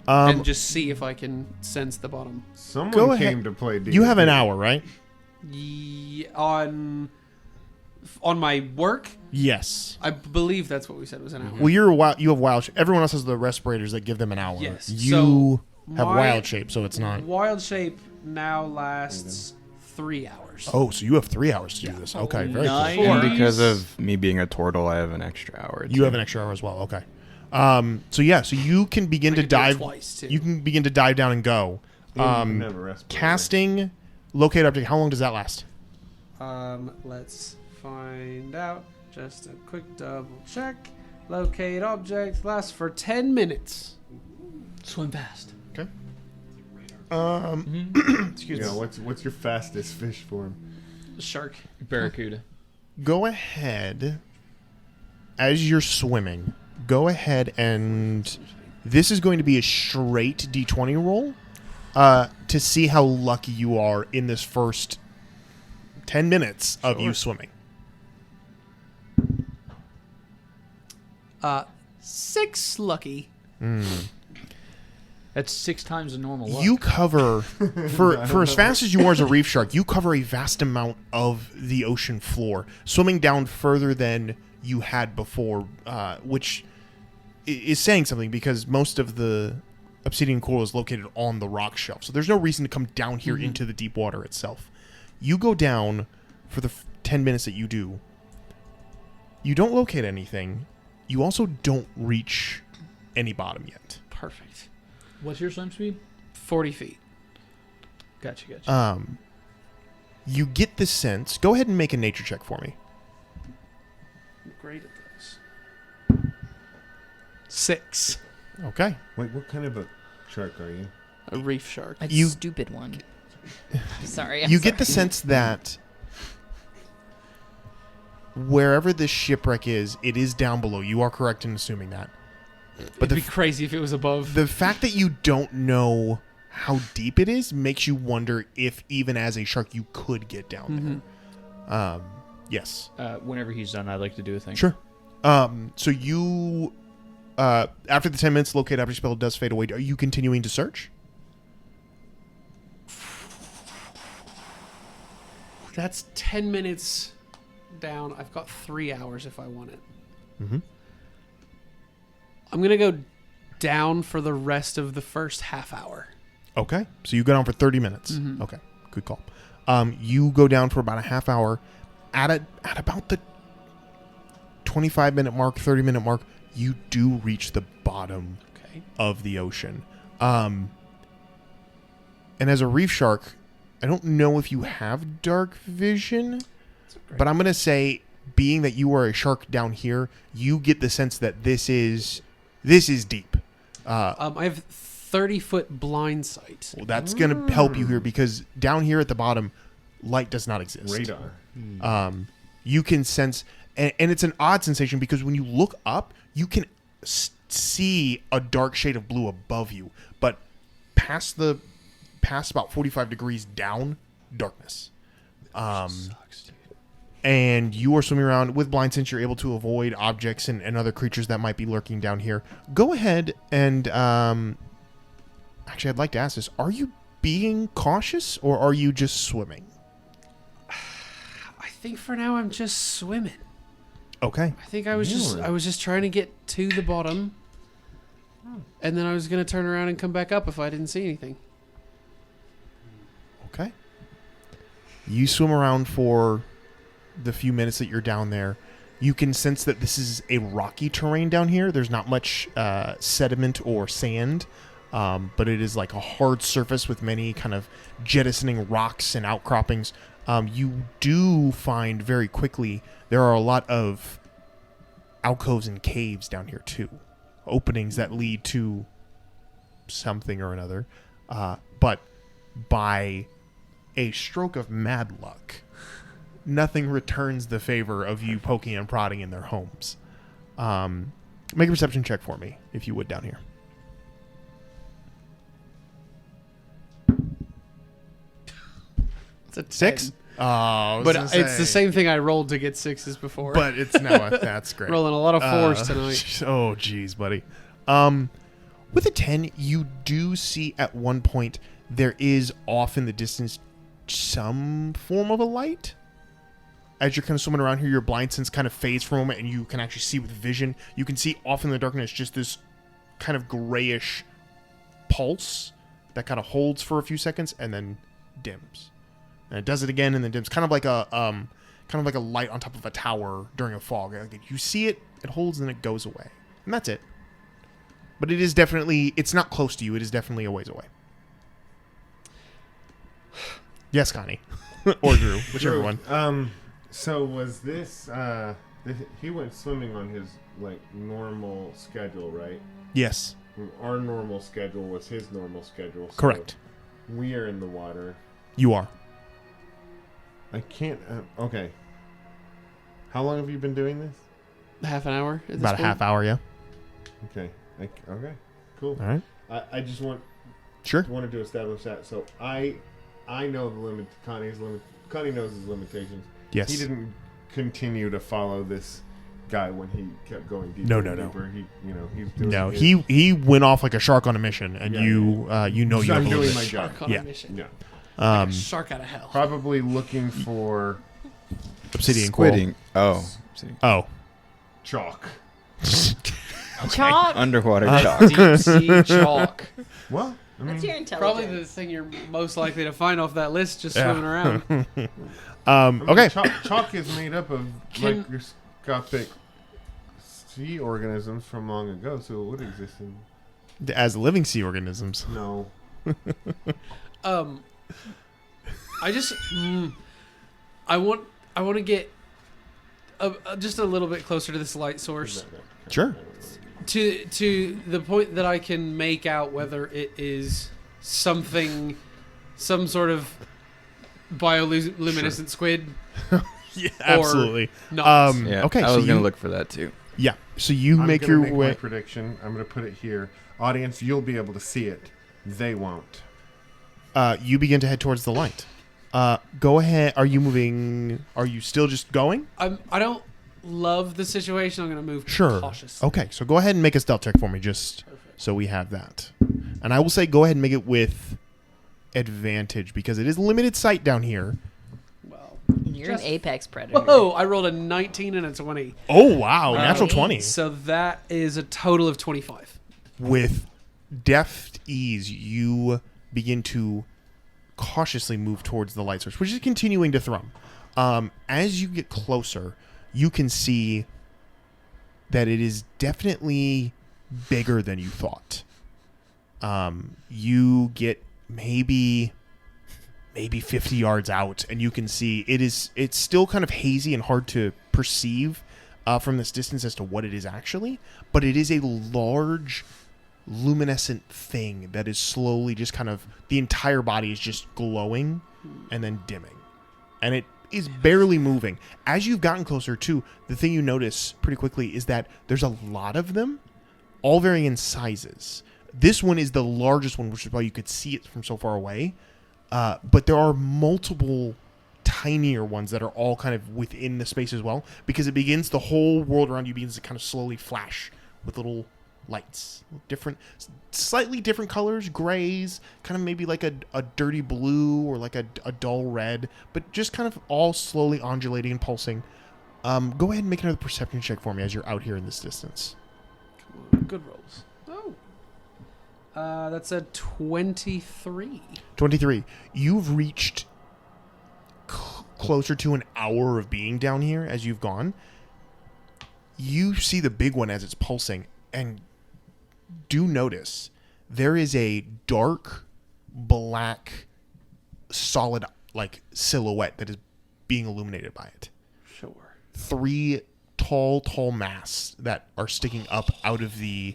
and just see if I can sense the bottom. Someone Go ahead. came to play D&D. You have an hour, right? On my work, Yes. I believe that's what we said was an hour. Well, you have wild shape. Everyone else has the respirators that give them an hour. Yes. You So have my- wild shape, so it's not. Wild shape now lasts 3 hours. Oh, so you have 3 hours to do this. Okay, very Nice. cool. And because of me being a turtle, I have an extra hour. You have an extra hour as well. Okay. So you can begin to can do it dive. twice, too. You can begin to dive down and go. Never respirator. Casting, locate object. How long does that last? Let's find out. Just a quick double check. Locate object lasts for 10 minutes. Swim fast. Okay. Excuse Yeah, me. what's your fastest fish form? Shark. Barracuda. Go ahead. As you're swimming, go ahead and this is going to be a straight D20 roll to see how lucky you are in this first 10 minutes of you swimming. 6 lucky. That's 6 times the normal luck. You cover for as fast as you are as a reef shark, you cover a vast amount of the ocean floor, swimming down further than you had before, which is saying something because most of the obsidian coral is located on the rock shelf. So there's no reason to come down here into the deep water itself. You go down for the 10 minutes that you do. You don't locate anything. You also don't reach any bottom yet. Perfect. What's your swim speed? 40 feet. Gotcha. You get the sense. Go ahead and make a nature check for me. I'm great at this. 6. Okay. Wait, what kind of a shark are you? A reef shark. A You- stupid one. Sorry. You get the sense that wherever this shipwreck is, it is down below. You are correct in assuming that. But It'd be crazy if it was above. the fact that you don't know how deep it is makes you wonder if even as a shark you could get down there. Yes. Whenever he's done, I'd like to do a thing. Sure. So you, after the 10 minutes, locate after spell does fade away. Are you continuing to search? That's 10 minutes down. I've got 3 hours if I want it. Mm-hmm. I'm going to go down for the rest of the first half hour. Okay. So you go down for 30 minutes. Mhm. Okay. Good call. You go down for about a half hour. At about the 25-minute mark, 30-minute mark, you do reach the bottom Okay. of the ocean. And as a reef shark, I don't know if you have dark vision, but I'm going to say, being that you are a shark down here, you get the sense that this is deep. I have 30-foot blind sight. Well, that's going to help you here because down here at the bottom, light does not exist. Radar. You can sense, and it's an odd sensation because when you look up, you can see a dark shade of blue above you, but past about 45 degrees down, darkness. Sucks, dude. And you are swimming around with blind sense. You're able to avoid objects and other creatures that might be lurking down here. Go ahead and actually, I'd like to ask this: are you being cautious or are you just swimming? I think for now I'm just swimming. Okay. I think I was just trying to get to the bottom. And then I was going to turn around and come back up if I didn't see anything. Okay. You swim around for the few minutes that you're down there. You can sense that this is a rocky terrain down here. There's not much sediment or sand, but it is like a hard surface with many kind of jettisoning rocks and outcroppings. You do find very quickly there are a lot of alcoves and caves down here too. Openings that lead to something or another. But by a stroke of mad luck, nothing returns the favor of you poking and prodding in their homes. Make a perception check for me, if you would, down here. It's a 6? 10. Oh, But it's the same thing I rolled to get 6s before. But it's no, that's great. Rolling a lot of 4s tonight. Oh, geez, buddy. With a 10, you do see at one point there is off in the distance some form of a light. As you're kind of swimming around here, your blind sense kind of fades for a moment, and you can actually see with vision. You can see off in the darkness just this kind of grayish pulse that kind of holds for a few seconds and then dims. And it does it again and then dims, kind of like a light on top of a tower during a fog. Like you see it, it holds, and then it goes away, and that's it. But it is definitely, it's not close to you. It is definitely a ways away. Yes, Connie. Or Drew, whichever one. So was this, he went swimming on his, normal schedule, right? Yes. Our normal schedule was his normal schedule. So Correct. We are in the water. You are. I can't, okay. How long have you been doing this? Half an hour? At About a half hour, yeah. Okay. Okay. Cool. All right. I just wanted to establish that. So I know the limit. Connie knows his limitations. Yes. He didn't continue to follow guy when he kept going deeper. No. and deeper. He, he's doing. No, his- he went off like a shark on a mission, and Yeah, you So you I'm have a doing little my bit. job. Shark on Yeah. a mission. Yeah. Shark out of hell. Probably looking for Obsidian coral. Squidding. Oh. See. Oh, chalk. Chalk. Underwater Uh, chalk. Deep sea chalk. Well, I mean, What's your intelligence? Probably the thing you're most likely to find off that list just Yeah. swimming around. I mean, okay. Chalk is made up of Can- microscopic sea organisms from long ago, so it would exist in. As living sea organisms. No. I just I want to get just a little bit closer to this light source Sure. to the point that I can make out whether it is some sort of bioluminescent squid. Yeah, absolutely. Not. Yeah. Okay, I so was gonna you- look for that too. Yeah. So you I'm make gonna your make way. my prediction. I'm going to put it here. Audience, you'll be able to see it. They won't. You begin to head towards the light. Go ahead. Are you moving? Are you still just going? I don't love the situation. I'm going to move Sure. cautiously. Okay. So go ahead and make a stealth check for me, just so we have that. And I will say, go ahead and make it with advantage because it is limited sight down here. Well, You're an apex predator. whoa! I rolled a 19 and a 20. Oh wow! Natural 20. So that is a total of 25. With deft ease, you begin to cautiously move towards the light source, which is continuing to thrum. As you get closer, you can see that it is definitely bigger than you thought. You get maybe 50 yards out, and you can see it's still kind of hazy and hard to perceive from this distance as to what it is actually, but it is a large luminescent thing that is slowly just kind of, the entire body is just glowing and then dimming, and it is barely moving. As you've gotten closer to, the thing you notice pretty quickly is that there's a lot of them, all varying in sizes. This one is the largest one, which is why you could see it from so far away, but there are multiple tinier ones that are all kind of within the space as well, because it begins, the whole world around you begins to kind of slowly flash with little lights, different, slightly different colors, grays, kind of maybe like a dirty blue or like a dull red, but just kind of all slowly undulating and pulsing. Go ahead and make another perception check for me as you're out here in this distance. Good rolls. Oh. That's a 23. 23. You've reached closer to an hour of being down here as you've gone. You see the big one as it's pulsing, and do notice there is a dark black solid like silhouette that is being illuminated by it. Sure. 3 tall masts that are sticking up out of the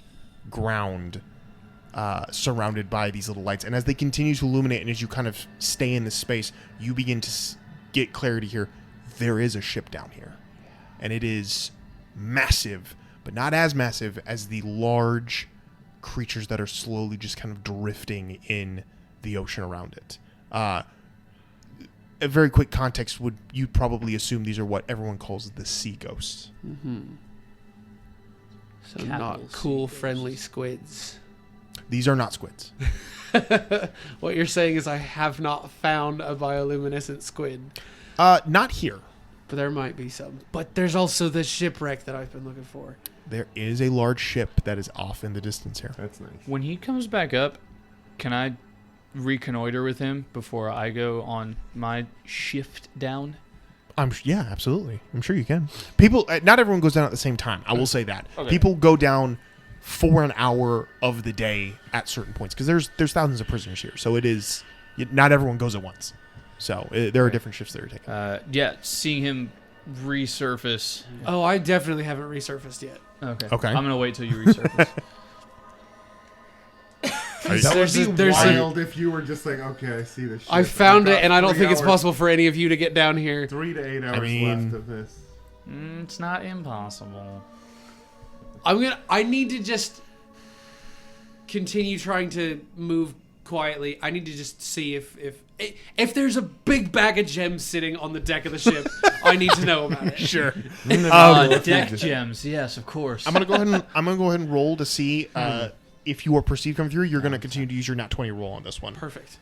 ground, surrounded by these little lights. And as they continue to illuminate, and as you kind of stay in this space, you begin to get clarity here. There is a ship down here, and it is massive, but not as massive as the large creatures that are slowly just kind of drifting in the ocean around it. A very quick context would, you'd probably assume these are what everyone calls the sea ghosts. So Capital not cool, sea friendly ghosts. squids. These are not squids. What you're saying is I have not found a bioluminescent squid, Not here. but there might be some. But there's also the shipwreck that I've been looking for. There is a large ship that is off in the distance here. That's nice. When he comes back up, can I reconnoiter with him before I go on my shift down? Yeah, absolutely. I'm sure you can. People, not everyone goes down at the same time. I will say that. Okay. People go down for an hour of the day at certain points because there's thousands of prisoners here. So it is, not everyone goes at once. So there are different shifts that are taken. Yeah, seeing him resurface. Oh, I definitely haven't resurfaced yet. Okay. I'm gonna wait till you resurface. That would be there's wild if you were just like, okay, I see this ship. I found it, and I don't I've got think it's 3 hours- possible for any of you to get down here. 3 to 8 hours mean- left of this. It's not impossible. I need to just continue trying to move quietly. I need to just see if there's a big bag of gems sitting on the deck of the ship. I need to know about it. Sure. Deck gems, yes, of course. I'm gonna go ahead and roll to see if you are perceived come through. You're gonna continue to use your nat 20 roll on this one. Perfect.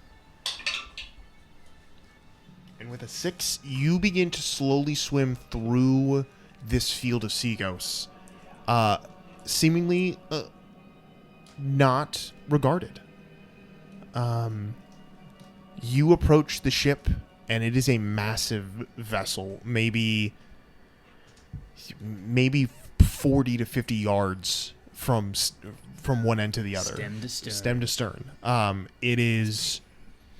And with a 6, you begin to slowly swim through this field of sea ghosts, seemingly not regarded. You approach the ship, and it is a massive vessel, maybe 40 to 50 yards from one end to the other. Stem to stern. It is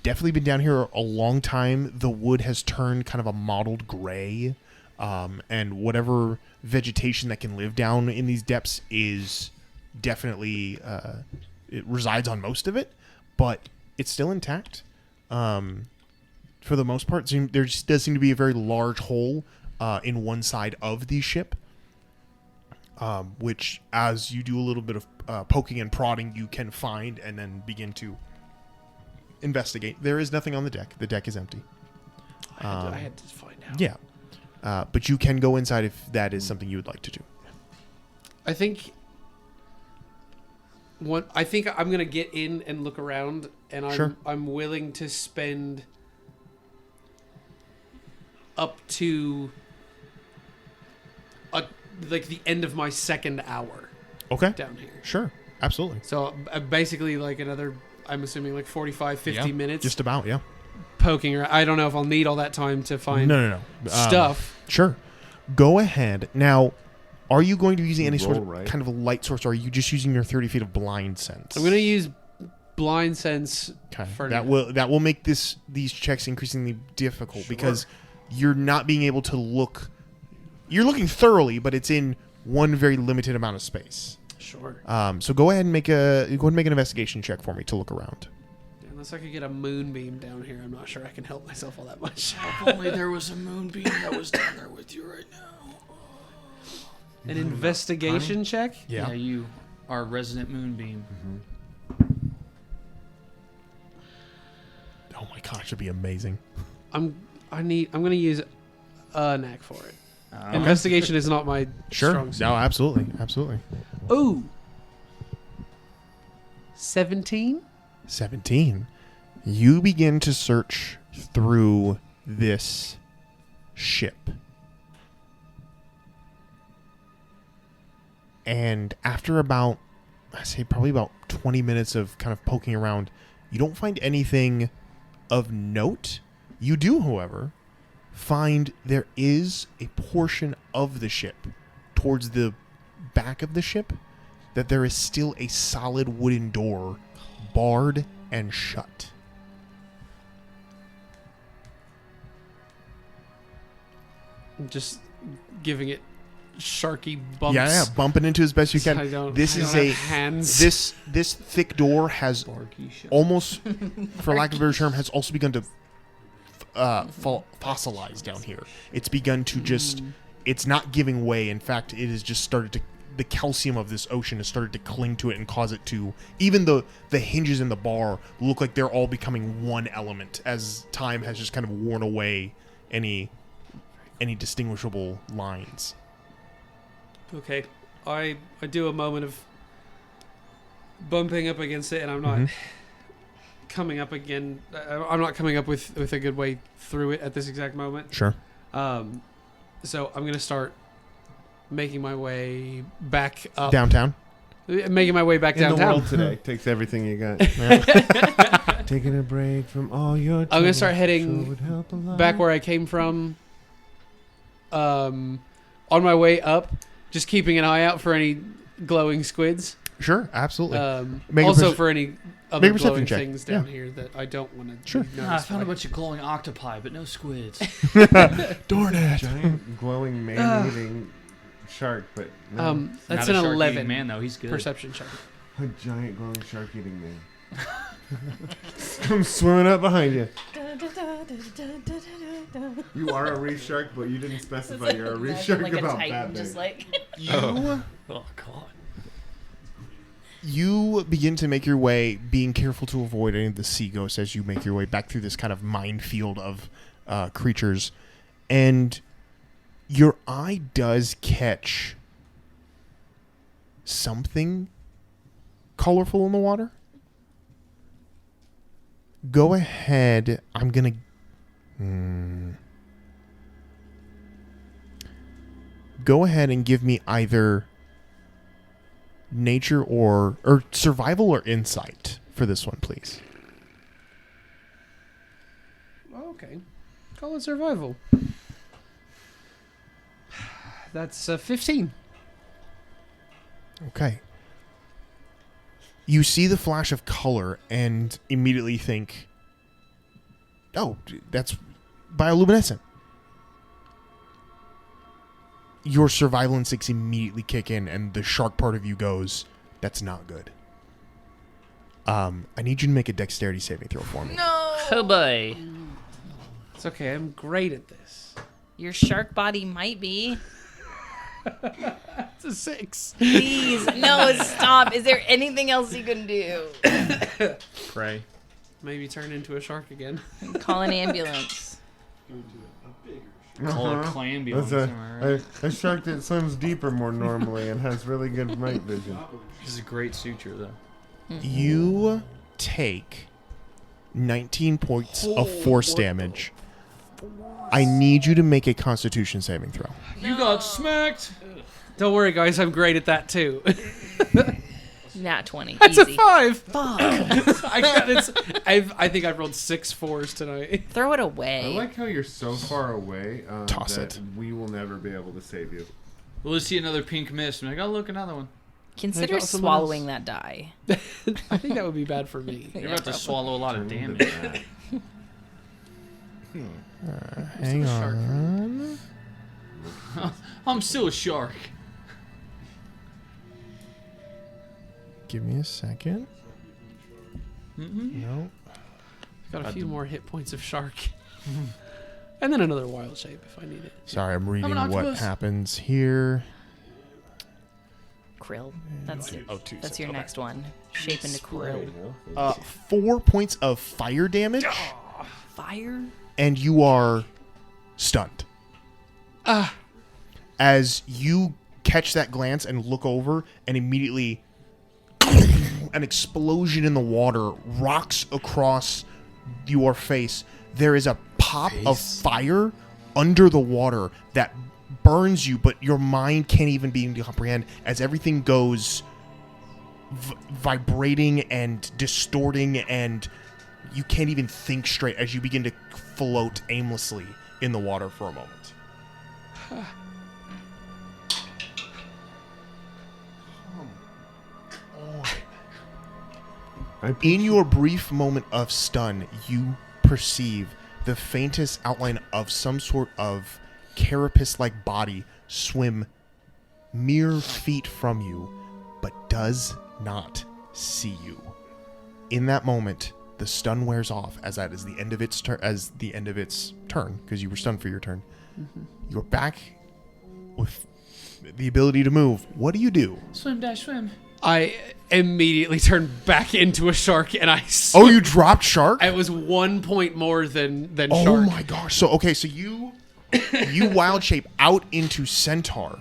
definitely been down here a long time. The wood has turned kind of a mottled gray, and whatever vegetation that can live down in these depths is definitely it resides on most of it, but it's still intact. For the most part, there just does seem to be a very large hole in one side of the ship, which, as you do a little bit of poking and prodding, you can find and then begin to investigate. There is nothing on the deck. The deck is empty. I had to find out. Yeah. But you can go inside if that is something you would like to do. I think I'm gonna get in and look around, and I'm willing to spend up to like the end of my second hour. Okay. Down here. Sure. Absolutely. So basically like another, I'm assuming like 45, 50 minutes. Just about, yeah. Poking around. I don't know if I'll need all that time to find stuff. Sure. Go ahead. Now, are you going to be using any sort of right. kind of a light source, or are you just using your 30 feet of blind sense? I'm going to use blind sense for that. Will make these checks increasingly difficult because you're not being able to look. You're looking thoroughly, but it's in one very limited amount of space. Sure. So go ahead and make an investigation check for me to look around. Unless I could get a moonbeam down here, I'm not sure I can help myself all that much. If only there was a moonbeam that was down there with you right now. An investigation check? Yeah, you are resident moonbeam. Mm-hmm. Oh my gosh, it'd be amazing. I'm gonna use a knack for it. Investigation is not my strong suit. No, absolutely. Ooh. 17? 17. You begin to search through this ship. And after about 20 minutes of kind of poking around, you don't find anything of note. You do, however, find there is a portion of the ship towards the back of the ship that there is still a solid wooden door, barred and shut. I'm just giving it sharky bumps. Yeah, bumping into as best you can. This thick door has almost, for lack of a better term, has also begun to fossilize down here. It's begun to just, it's not giving way. In fact, it has just started to, the calcium of this ocean has started to cling to it and cause it to, even the hinges in the bar look like they're all becoming one element as time has just kind of worn away any distinguishable lines. Okay, I do a moment of bumping up against it, and I'm not coming up again. I'm not coming up with a good way through it at this exact moment. Sure. So I'm gonna start making my way back up downtown. Making my way back downtown. In the world today takes everything you got. Taking a break from all your. I'm gonna start heading back where I came from. On my way up, just keeping an eye out for any glowing squids. Sure, absolutely. Also for any other glowing check. things down here that I don't want to. Sure. I found a bunch of glowing octopi, but no squids. Darn it! Giant glowing man-eating shark, but no. That's Not an a 11. Man, though he's good. Perception check. A giant glowing shark-eating man. Come swimming up behind you. You are a reef shark, but you didn't specify you're a reef shark about that just big. Oh God. You begin to make your way, being careful to avoid any of the sea ghosts as you make your way back through this kind of minefield of creatures. And Your eye does catch something colorful in the water. Go ahead. I'm going to... Go ahead and give me either nature or survival or insight for this one, please. Okay. Call it survival. That's 15. Okay. You see the flash of color and immediately think, oh, that's bioluminescent. Your survival instincts immediately kick in, and the shark part of you goes, that's not good. I need you to make a dexterity saving throw for me. No. Oh boy. It's okay. I'm great at this. Your shark body might be. It's a 6. Please. No, stop. Is there anything else you can do? Pray. Maybe turn into a shark again. Call an ambulance. Call a clam-ambulance. A shark that swims deeper more normally and has really good night vision. This is a great suture, though. You take 19 points of force damage. I need you to make a Constitution saving throw. You got smacked. Don't worry, guys. I'm great at that, too. Nat 20. That's Easy. a 5. Fuck. I think I've rolled 6 4s tonight. Throw it I away. like how you're so far away Toss that it. we will never be able to save you. We'll see another pink mist. I'm like, oh, look, another one. Consider got someone swallowing that die. I think that would be bad for me. You're about to swallow a lot of Turn into damage. that. Hang shark on. I'm still a shark. Give me a second. No. Got a few more hit points of shark. And then another wild shape if I need it. Sorry, I'm reading an what octopus. happens here. Krill. That's two. that's your next one. Shape into krill. 4 points of fire damage, Fire? and you are stunned. As you catch that glance and look over, and immediately an explosion in the water rocks across your face. There is a pop of fire under the water that burns you, but your mind can't even begin to comprehend as everything goes vibrating and distorting, and you can't even think straight as you begin to float aimlessly in the water for a moment. In your brief moment of stun, you perceive the faintest outline of some sort of carapace-like body swim mere feet from you, but does not see you. In that moment, the stun wears off, as that is the end of its turn, because you were stunned for your turn. You're back with the ability to move. What do you do? Swim, dash, swim. I immediately turned back into a shark, and Oh, you dropped shark? it was 1 point more than Oh shark. my gosh. So you wild shape out into centaur.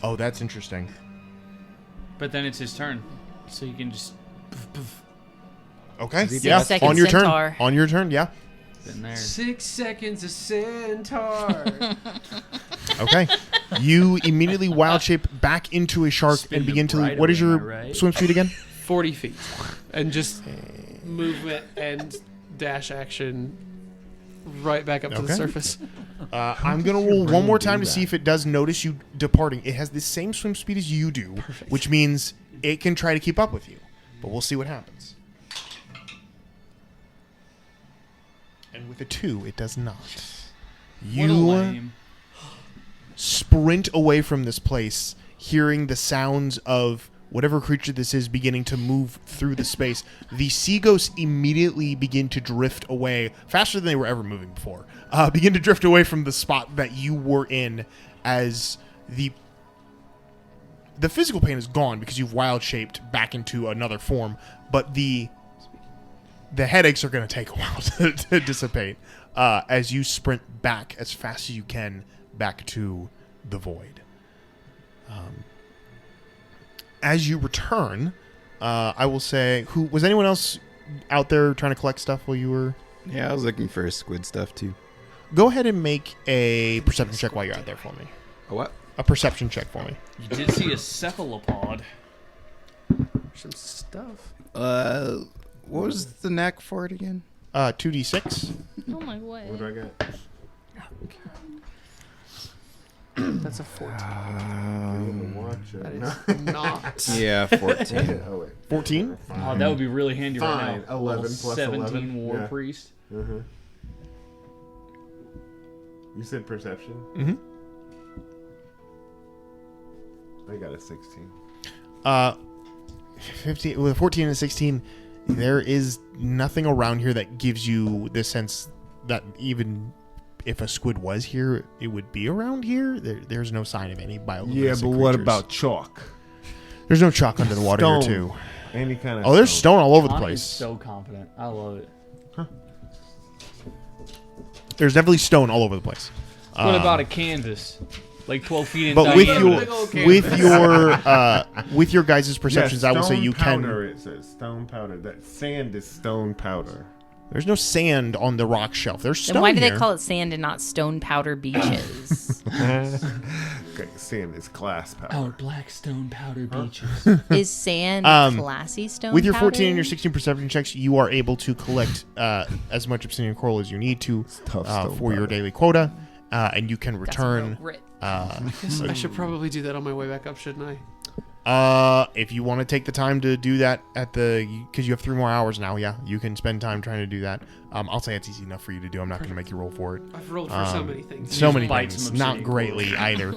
Oh, that's interesting. But then it's his turn. So you can just... Okay. 6 Yeah. seconds On your centaur. turn. On your turn, yeah. Been there. 6 seconds of centaur. Okay. You immediately wild shape back into a shark Spin and the begin to bride what is away, your am I right? swim speed again? 40 feet. And just movement and dash action right back up to the Okay. surface. I'm going to roll one more time to see if it does notice you departing. It has the same swim speed as you do, which means it can try to keep up with you. But we'll see what happens. And with a 2, it does not. What a You lame. sprint away from this place, hearing the sounds of whatever creature this is beginning to move through the space. The sea ghosts immediately begin to drift away, faster than they were ever moving before. Begin to drift away from the spot that you were in, as the physical pain is gone because you've wild shaped back into another form, but the headaches are going to take a while to dissipate as you sprint back as fast as you can back to the void. As you return, I will say, who was anyone else out there trying to collect stuff while you were? Yeah, I was looking for squid stuff too. Go ahead and make a perception check while you're out there for me. A what? A perception check for me. You did see a cephalopod. Some stuff. What was the knack for it again? 2d6. Oh my god. What do I get? That's a 14. Watch it. That is not. Yeah, 14. Oh, wait. 14. Oh, that would be really handy Fine. right now. 11 Little plus 17 11. war Yeah. priest. Uh-huh. You said perception? Mm-hmm. I got a 16. 15 with a 14 and a 16, there is nothing around here that gives you the sense that even if a squid was here, it would be around here. There's no sign of any bioluminescent Yeah, but what creatures. about chalk? There's no chalk under the water here Stone. too. Any kind of Oh, there's stone all over the Connie is place. so confident. I love it. There's definitely stone all over the place. What about a canvas? Like 12 feet in But with diameter. with your guys' perceptions, I will say you powder, can. It says stone powder. That sand is stone powder. There's no sand on the rock shelf. There's stone Then why do here. they call it sand and not stone powder beaches? Okay, sand is glass powder. Our black stone powder beaches. Is sand classy stone With your powder? 14 and your 16 perception checks, you are able to collect as much obsidian coral as you need to tough stone for your powder. daily quota, and you can That's a real return. rip. I should probably do that on my way back up, shouldn't I? If you want to take the time to do that because you have 3 more hours now, yeah, you can spend time trying to do that. I'll say it's easy enough for you to do. I'm not going to make you roll for it. I've rolled for so many things. So many bite things, some not obsidian greatly either.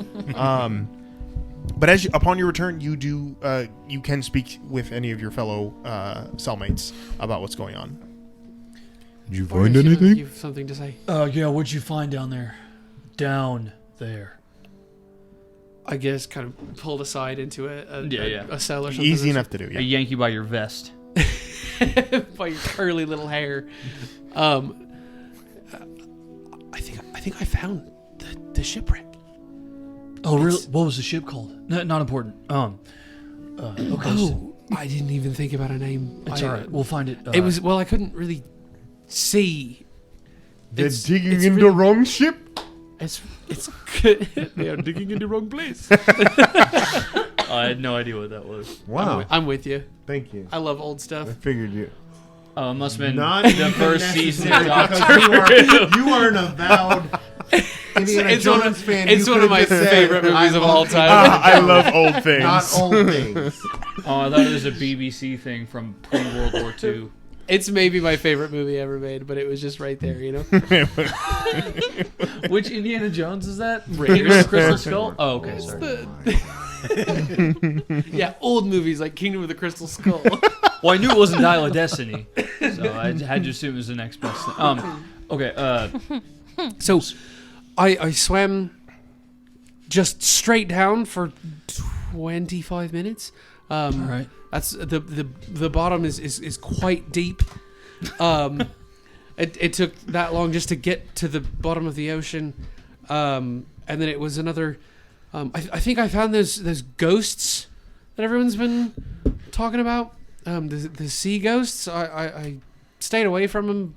But upon your return, you can speak with any of your fellow cellmates about what's going on. Did you Or find if you anything? have something to say. Yeah, what'd you find down there? Down there. I guess kind of pulled aside into a cell or something. Easy enough to do. I Yeah. yank you by your vest. by your curly little hair. I think I found the shipwreck. Oh, really? What was the ship called? No, not important. Okay. Oh, I didn't even think about a name. It's all right. We'll find it. It was I couldn't really see. They're It's- digging it's in the really- wrong ship. It's good. They are digging in the wrong place. I had no idea what that was. Wow. I'm with you. Thank you. I love old I stuff. figured you. Oh, it must have been Not the even first season of necessary, Doctor because you are an avowed Indiana It's one Jones of- fan. it's You one of could've my just said, favorite movies "I of love all time." I love old things. Not old things. Oh, I thought it was a BBC thing from pre-World War II. It's maybe my favorite movie ever made, but it was just right there, you know? Which Indiana Jones is that? Raiders. Kingdom of the Crystal Skull? Oh, okay, sorry. Yeah, old movies like Kingdom of the Crystal Skull. Well, I knew it wasn't Dial of Destiny, so I had to assume it was the next best thing. Okay, So, I swam just straight down for 25 minutes. all right. That's the bottom is quite deep. It took that long just to get to the bottom of the ocean, and then it was another. I think I found those ghosts that everyone's been talking about. The sea ghosts. I stayed away from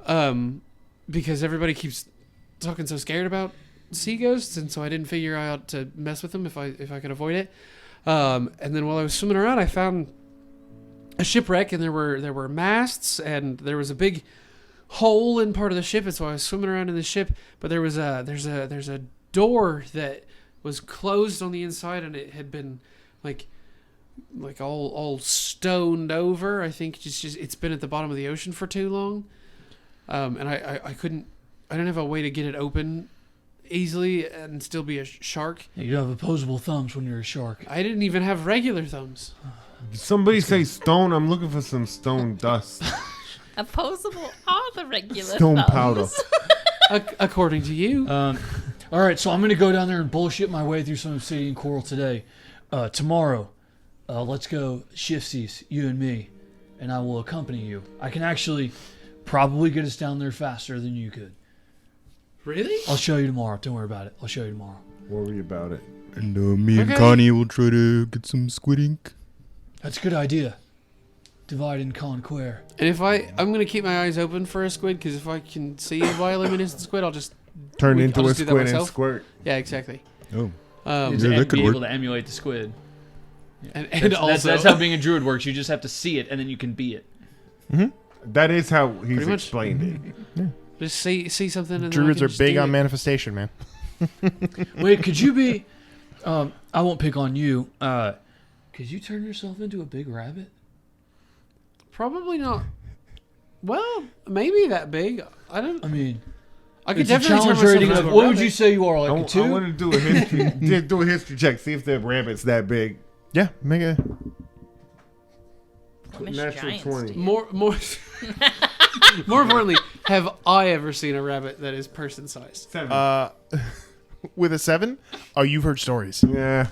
them because everybody keeps talking so scared about sea ghosts, and so I didn't figure I ought to mess with them if I could avoid it. And then while I was swimming around, I found a shipwreck, and there were masts, and there was a big hole in part of the ship, and so I was swimming around in the ship. But there's a door that was closed on the inside, and it had been like all stoned over. I think just it's been at the bottom of the ocean for too long, and I didn't have a way to get it open easily and still be a shark. You don't have opposable thumbs when you're a shark. I didn't even have regular thumbs. Did somebody say stone? I'm looking for some stone dust. Opposable are the regular Stone thumbs. powder. According to you. All right, so I'm going to go down there and bullshit my way through some obsidian coral today. Tomorrow, let's go shiftsies, you and me, and I will accompany you. I can actually probably get us down there faster than you could. Really? I'll show you tomorrow. Don't worry about it. I'll show you tomorrow. Worry about it. And me and Okay. Connie will try to get some squid ink. That's a good idea. Divide and conquer. And if I'm gonna keep my eyes open for a squid, because if I can see a bioluminescent squid, I'll just Turn I'll into a just do that squid and myself. squirt. Yeah, exactly. Oh. Just Yeah, that could be work. able to emulate the squid. And also That's how being a druid works. You just have to see it, and then you can be it. That is how he's Pretty much. explained it. just see something. And then I Druids can are just big do on it. manifestation, man. Wait, could you be? I won't pick on you. Could you turn yourself into a big rabbit? Probably not. Well, maybe that big. I mean, could it's a definitely turn challenge myself rating into of a what would rabbit. you say you are, like a I 2? want to do a history, do a history check. See if the rabbit's that big. Yeah, make a. Miss Natural Giants, 20. dude. More more importantly, have I ever seen a rabbit that is person sized? 7. With a 7? Oh, you've heard stories. Yeah.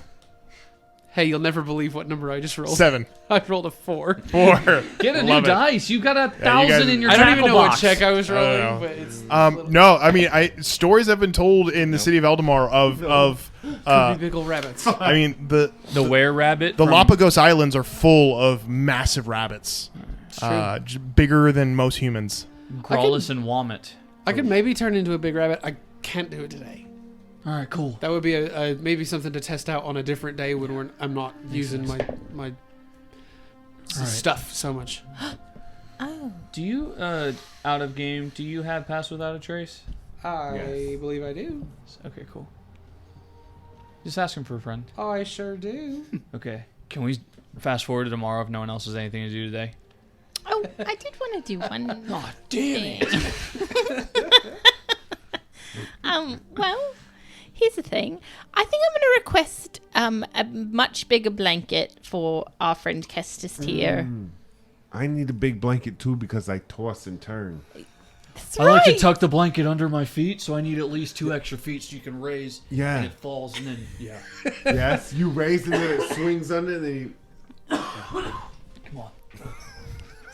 Hey, you'll never believe what number I just rolled. 7. I rolled a 4. 4. Get a new Love it. dice. You got a you 1,000 guys- in your I don't tackle even know box. what check I was don't rolling, know. but it's No, I mean, stories have been told in the city of Eldamar of big old rabbits. I mean, the were rabbit. the from- Galapagos Islands are full of massive rabbits, bigger than most humans. Growlus and Womit. I could maybe turn into a big rabbit. I can't do it today. All right, cool. That would be a maybe something to test out on a different day when I'm not using my right. stuff so much. Oh. Do you out of game? Do you have Pass Without a Trace? I believe I do. Okay, cool. Just asking for a friend. I sure do. Okay. Can we fast forward to tomorrow if no one else has anything to do today? Oh, I did want to do one. Oh, damn it. Well, here's the thing. I think I'm going to request a much bigger blanket for our friend Kestis here. I need a big blanket too because I toss and turn. That's I like to right. tuck the blanket under my feet, so I need at least 2 extra feet so you can raise. Yeah. And it falls, and then yeah. Yes, you raise and then it swings under and then you... Come on.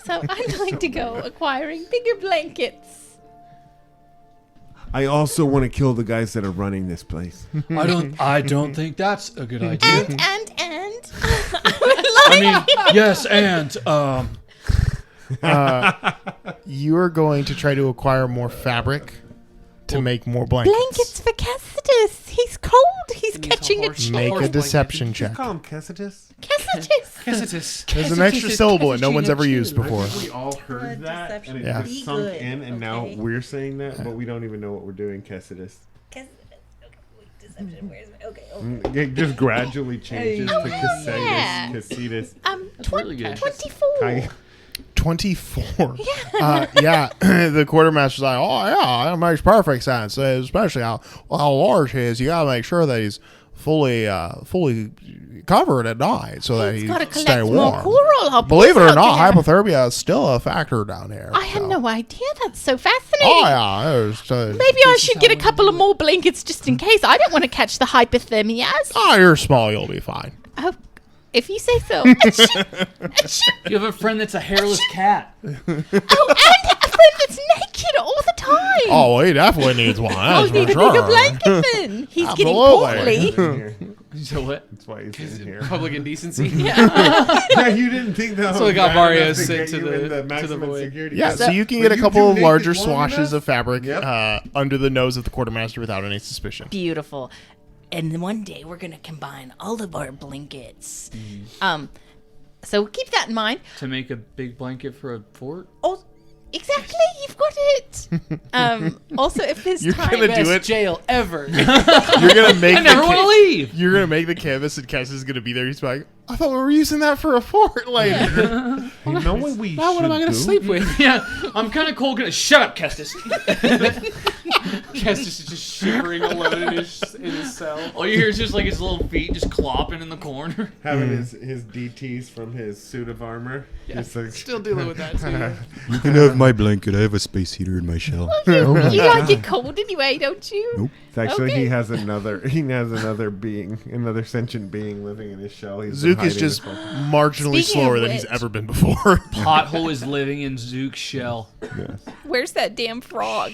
So I'm going to go acquiring bigger blankets. I also want to kill the guys that are running this place. I don't think that's a good idea. And I mean, yes, and You are going to try to acquire more fabric to make more blankets. blankets for Kestis. He's cold. He's And he's catching a horse. chill. Make Horse a blanket. deception check. Call him Kessitus. Kestis. Hesitus. There's an extra syllable that no one's ever used before. I think we all heard that, deception. and it Yeah. just sunk Good. in, and now Okay. we're saying that, but we don't even know what we're doing, Kessitus. Deception. Where's my? Okay. It just gradually changes to yeah. Cassitus. really good. 24. I, 24. Yeah. The quartermaster's like, oh yeah, that makes perfect sense. Especially how large he is. You gotta make sure that he's fully covered at night so that He's he got to stay collect more warm. coral. I'll Believe it put or not, out there. hypothermia is still a factor down here. I had so. no idea. That's so fascinating. Oh yeah, Maybe I should get a couple of more blankets just in case. I don't want to catch the hypothermias. Oh, you're small. You'll be fine. Oh, if you say so. Achoo. Achoo. you have a friend that's a hairless cat. Oh, and a friend that's naked all the time. Oh, he definitely needs one. I'll That's need a for bigger sure. blanket then. He's getting Absolutely. portly. So what? that's why he's in here. Public indecency. Yeah, you didn't think that. So was we got bad enough Ba'reos to sent get to you the- in to the maximum void. security. Yeah, But so you can you get a couple do of naked larger long swashes enough? of fabric Yep. under the nose of the quartermaster without any suspicion. Beautiful. And one day we're going to combine all of our blankets. Mm-hmm. So keep that in mind. To make a big blanket for a fort? Oh, exactly. You've got it. Also, if there's You're time. gonna do Best it. jail ever. You're gonna make. I never want to leave. You're gonna make the canvas, and Kess is gonna be there. He's like, I thought we were using that for a fort later. You know what we Now what am I should going to do? sleep with? Yeah, I'm kind of cold. Shut up, Kestis. Kestis is just shivering alone in his cell. All you hear is just like his little feet just clopping in the corner. Having his DTs from his suit of armor. Just like, Still dealing with that too. You can have my blanket. I have a space heater in my shell. You like it cold anyway, don't you? Nope. actually, Okay. he has another being, another sentient being living in his shell. He's been Zook is hiding just this whole- marginally Speaking slower of than he's which- ever been before. Pothole is living in Zook's shell. Yes. Where's that damn frog?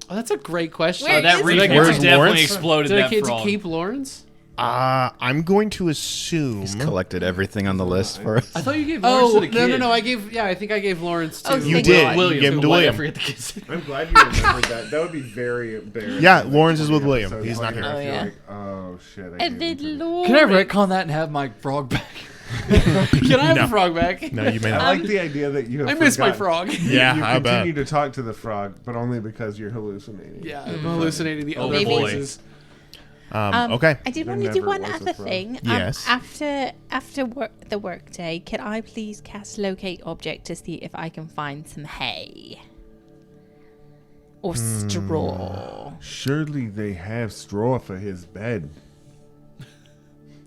Oh, that's a great question. Where That is reflex Where's definitely Lawrence? exploded Did I that get to frog. keep Lawrence? I'm going to assume. He's collected everything on the list for us. I thought you gave Lawrence Oh, to the kid. no. I think I gave Lawrence to Oh, You thank did. God. You gave him to Wait, William. I forget the kid's name. I'm glad you remembered that. That would be very embarrassing. Yeah, Lawrence is with William. So He's not here. Oh, yeah. Oh shit. I And gave then him to- Lord. Can I retcon that and have my frog back? Can I have No. the frog back? No, you may I not. like the idea that you have I miss my forgotten- frog. Yeah, you I bet. continue to talk to the frog, but only because you're hallucinating. Yeah, I'm hallucinating the Oh, other boy. voices. Okay. I did There want to do never one was a other frog. thing. Yes. After the work day, can I please cast locate object to see if I can find some hay or straw? Surely they have straw for his bed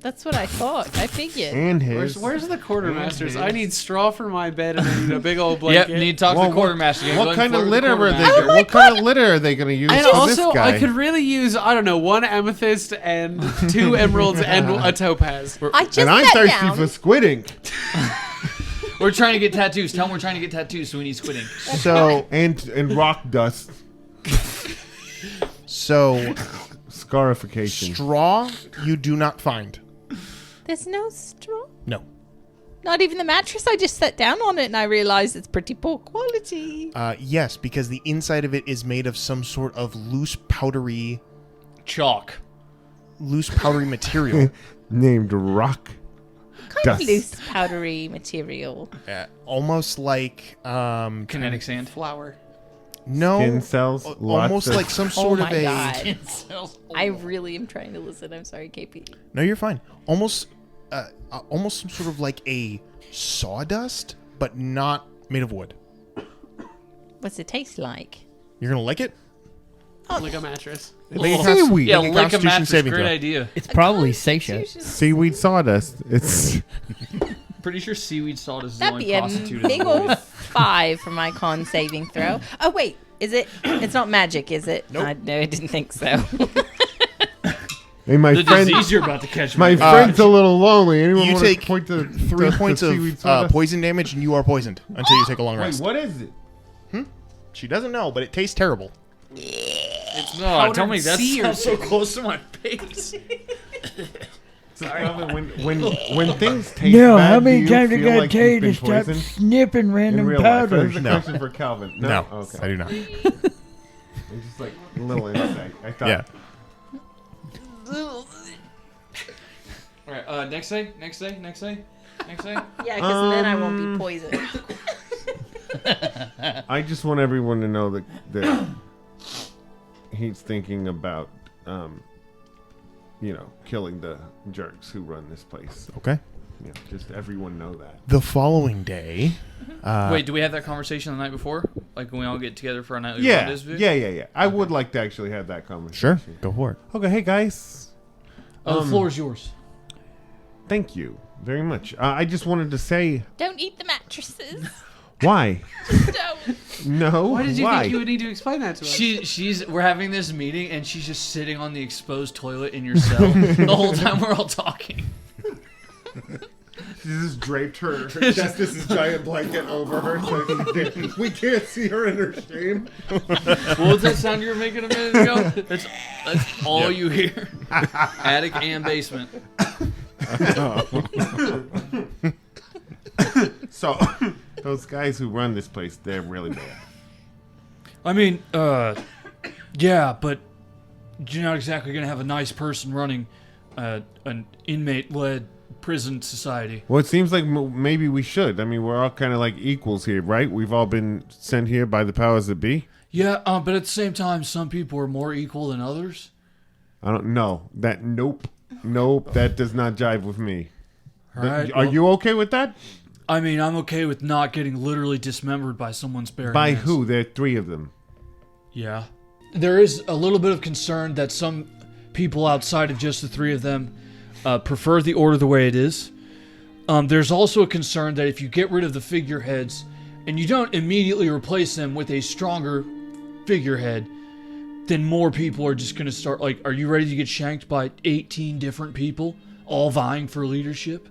That's what I thought. I figured. and his. Where's the quartermasters? Mhm. I need straw for my bed and I need a big old Yep, blanket. need to talk to the quartermaster. Go What ahead kind and of flirt with the litter are they? quartermaster. What kind of litter are they going to use And for also, this guy? I could really use, I don't know, 1 amethyst and 2 emeralds and a topaz. I just and I'm sat thirsty down. for squid ink. We're trying to get tattoos. Tell them we're trying to get tattoos, so we need squid ink. So, and rock dust. so Scarification. straw you do not find. There's no straw. No. Not even the mattress. I just sat down on it and I realized it's pretty poor quality. Yes, because the inside of it is made of some sort of loose powdery Chalk. material. Named rock. Kind Dust. of loose, powdery material. Almost like Kinetic sand. Flour. no, Skin cells. lots almost of- like some Oh sort my of a. god. I really am trying to listen. I'm sorry, KP. No, you're fine. Almost some sort of like a sawdust, but not made of wood. What's it taste like? You're gonna lick it? Like a mattress. Seaweed. Yeah, Make a lick a Constitution mattress. saving Great throw. idea. It's probably sachet. Seaweed sawdust. It's Pretty sure seaweed sawdust is the That'd only be a prostitute in big the old world. 5 for my con saving throw. Oh wait, is it? It's not magic, is it? Nope. No, I didn't think so. hey, my The friend. disease you're about to catch. My my friend's a little lonely. Anyone You want to take point to 3 the points seaweed of sawdust? poison damage, and you are poisoned until you take a long Wait, rest. what is it? She doesn't know, but it tastes terrible. No, tell me powdered that sea or sounds so close to my face. When things taste No, bad, how many do you times I feel gotta like tell you you've to been stop poisoned snipping in random real life? powders? That's a No. question for Calvin. No, Okay. I do not. It's just like a little insight. I thought. Yeah. All right, next day. Yeah, because then I won't be poisoned. I just want everyone to know that he's thinking about, killing the jerks who run this place. Okay. Yeah, just everyone know that. The following day. Wait, do we have that conversation the night before? Like when we all get together for a nightly Yeah, rendezvous? yeah. I would like to actually have that conversation. Sure. Go for it. Okay, hey guys. Oh, the floor is yours. Thank you very much. I just wanted to say Don't eat the mattresses. why. Don't. No. Why did you think you would need to explain that to us? We're having this meeting and she's just sitting on the exposed toilet in your cell the whole time we're all talking. She just draped her Kestis' giant blanket over her so we can't see her in her shame. What was that sound you were making a minute ago? That's all you hear. Attic and basement. So, those guys who run this place, they're really bad. I mean, yeah, but you're not exactly going to have a nice person running an inmate-led prison society. Well, it seems like maybe we should. I mean, we're all kind of like equals here, right? We've all been sent here by the powers that be. Yeah, but at the same time, some people are more equal than others. I don't know. Nope, that does not jive with me. All right, Are well, you okay with that? I mean, I'm okay with not getting literally dismembered by someone's bare By hands. who? There are 3 of them. Yeah. There is a little bit of concern that some people outside of just the 3 of them prefer the order the way it is. There's also a concern that if you get rid of the figureheads and you don't immediately replace them with a stronger figurehead, then more people are just going to start, like, are you ready to get shanked by 18 different people all vying for leadership?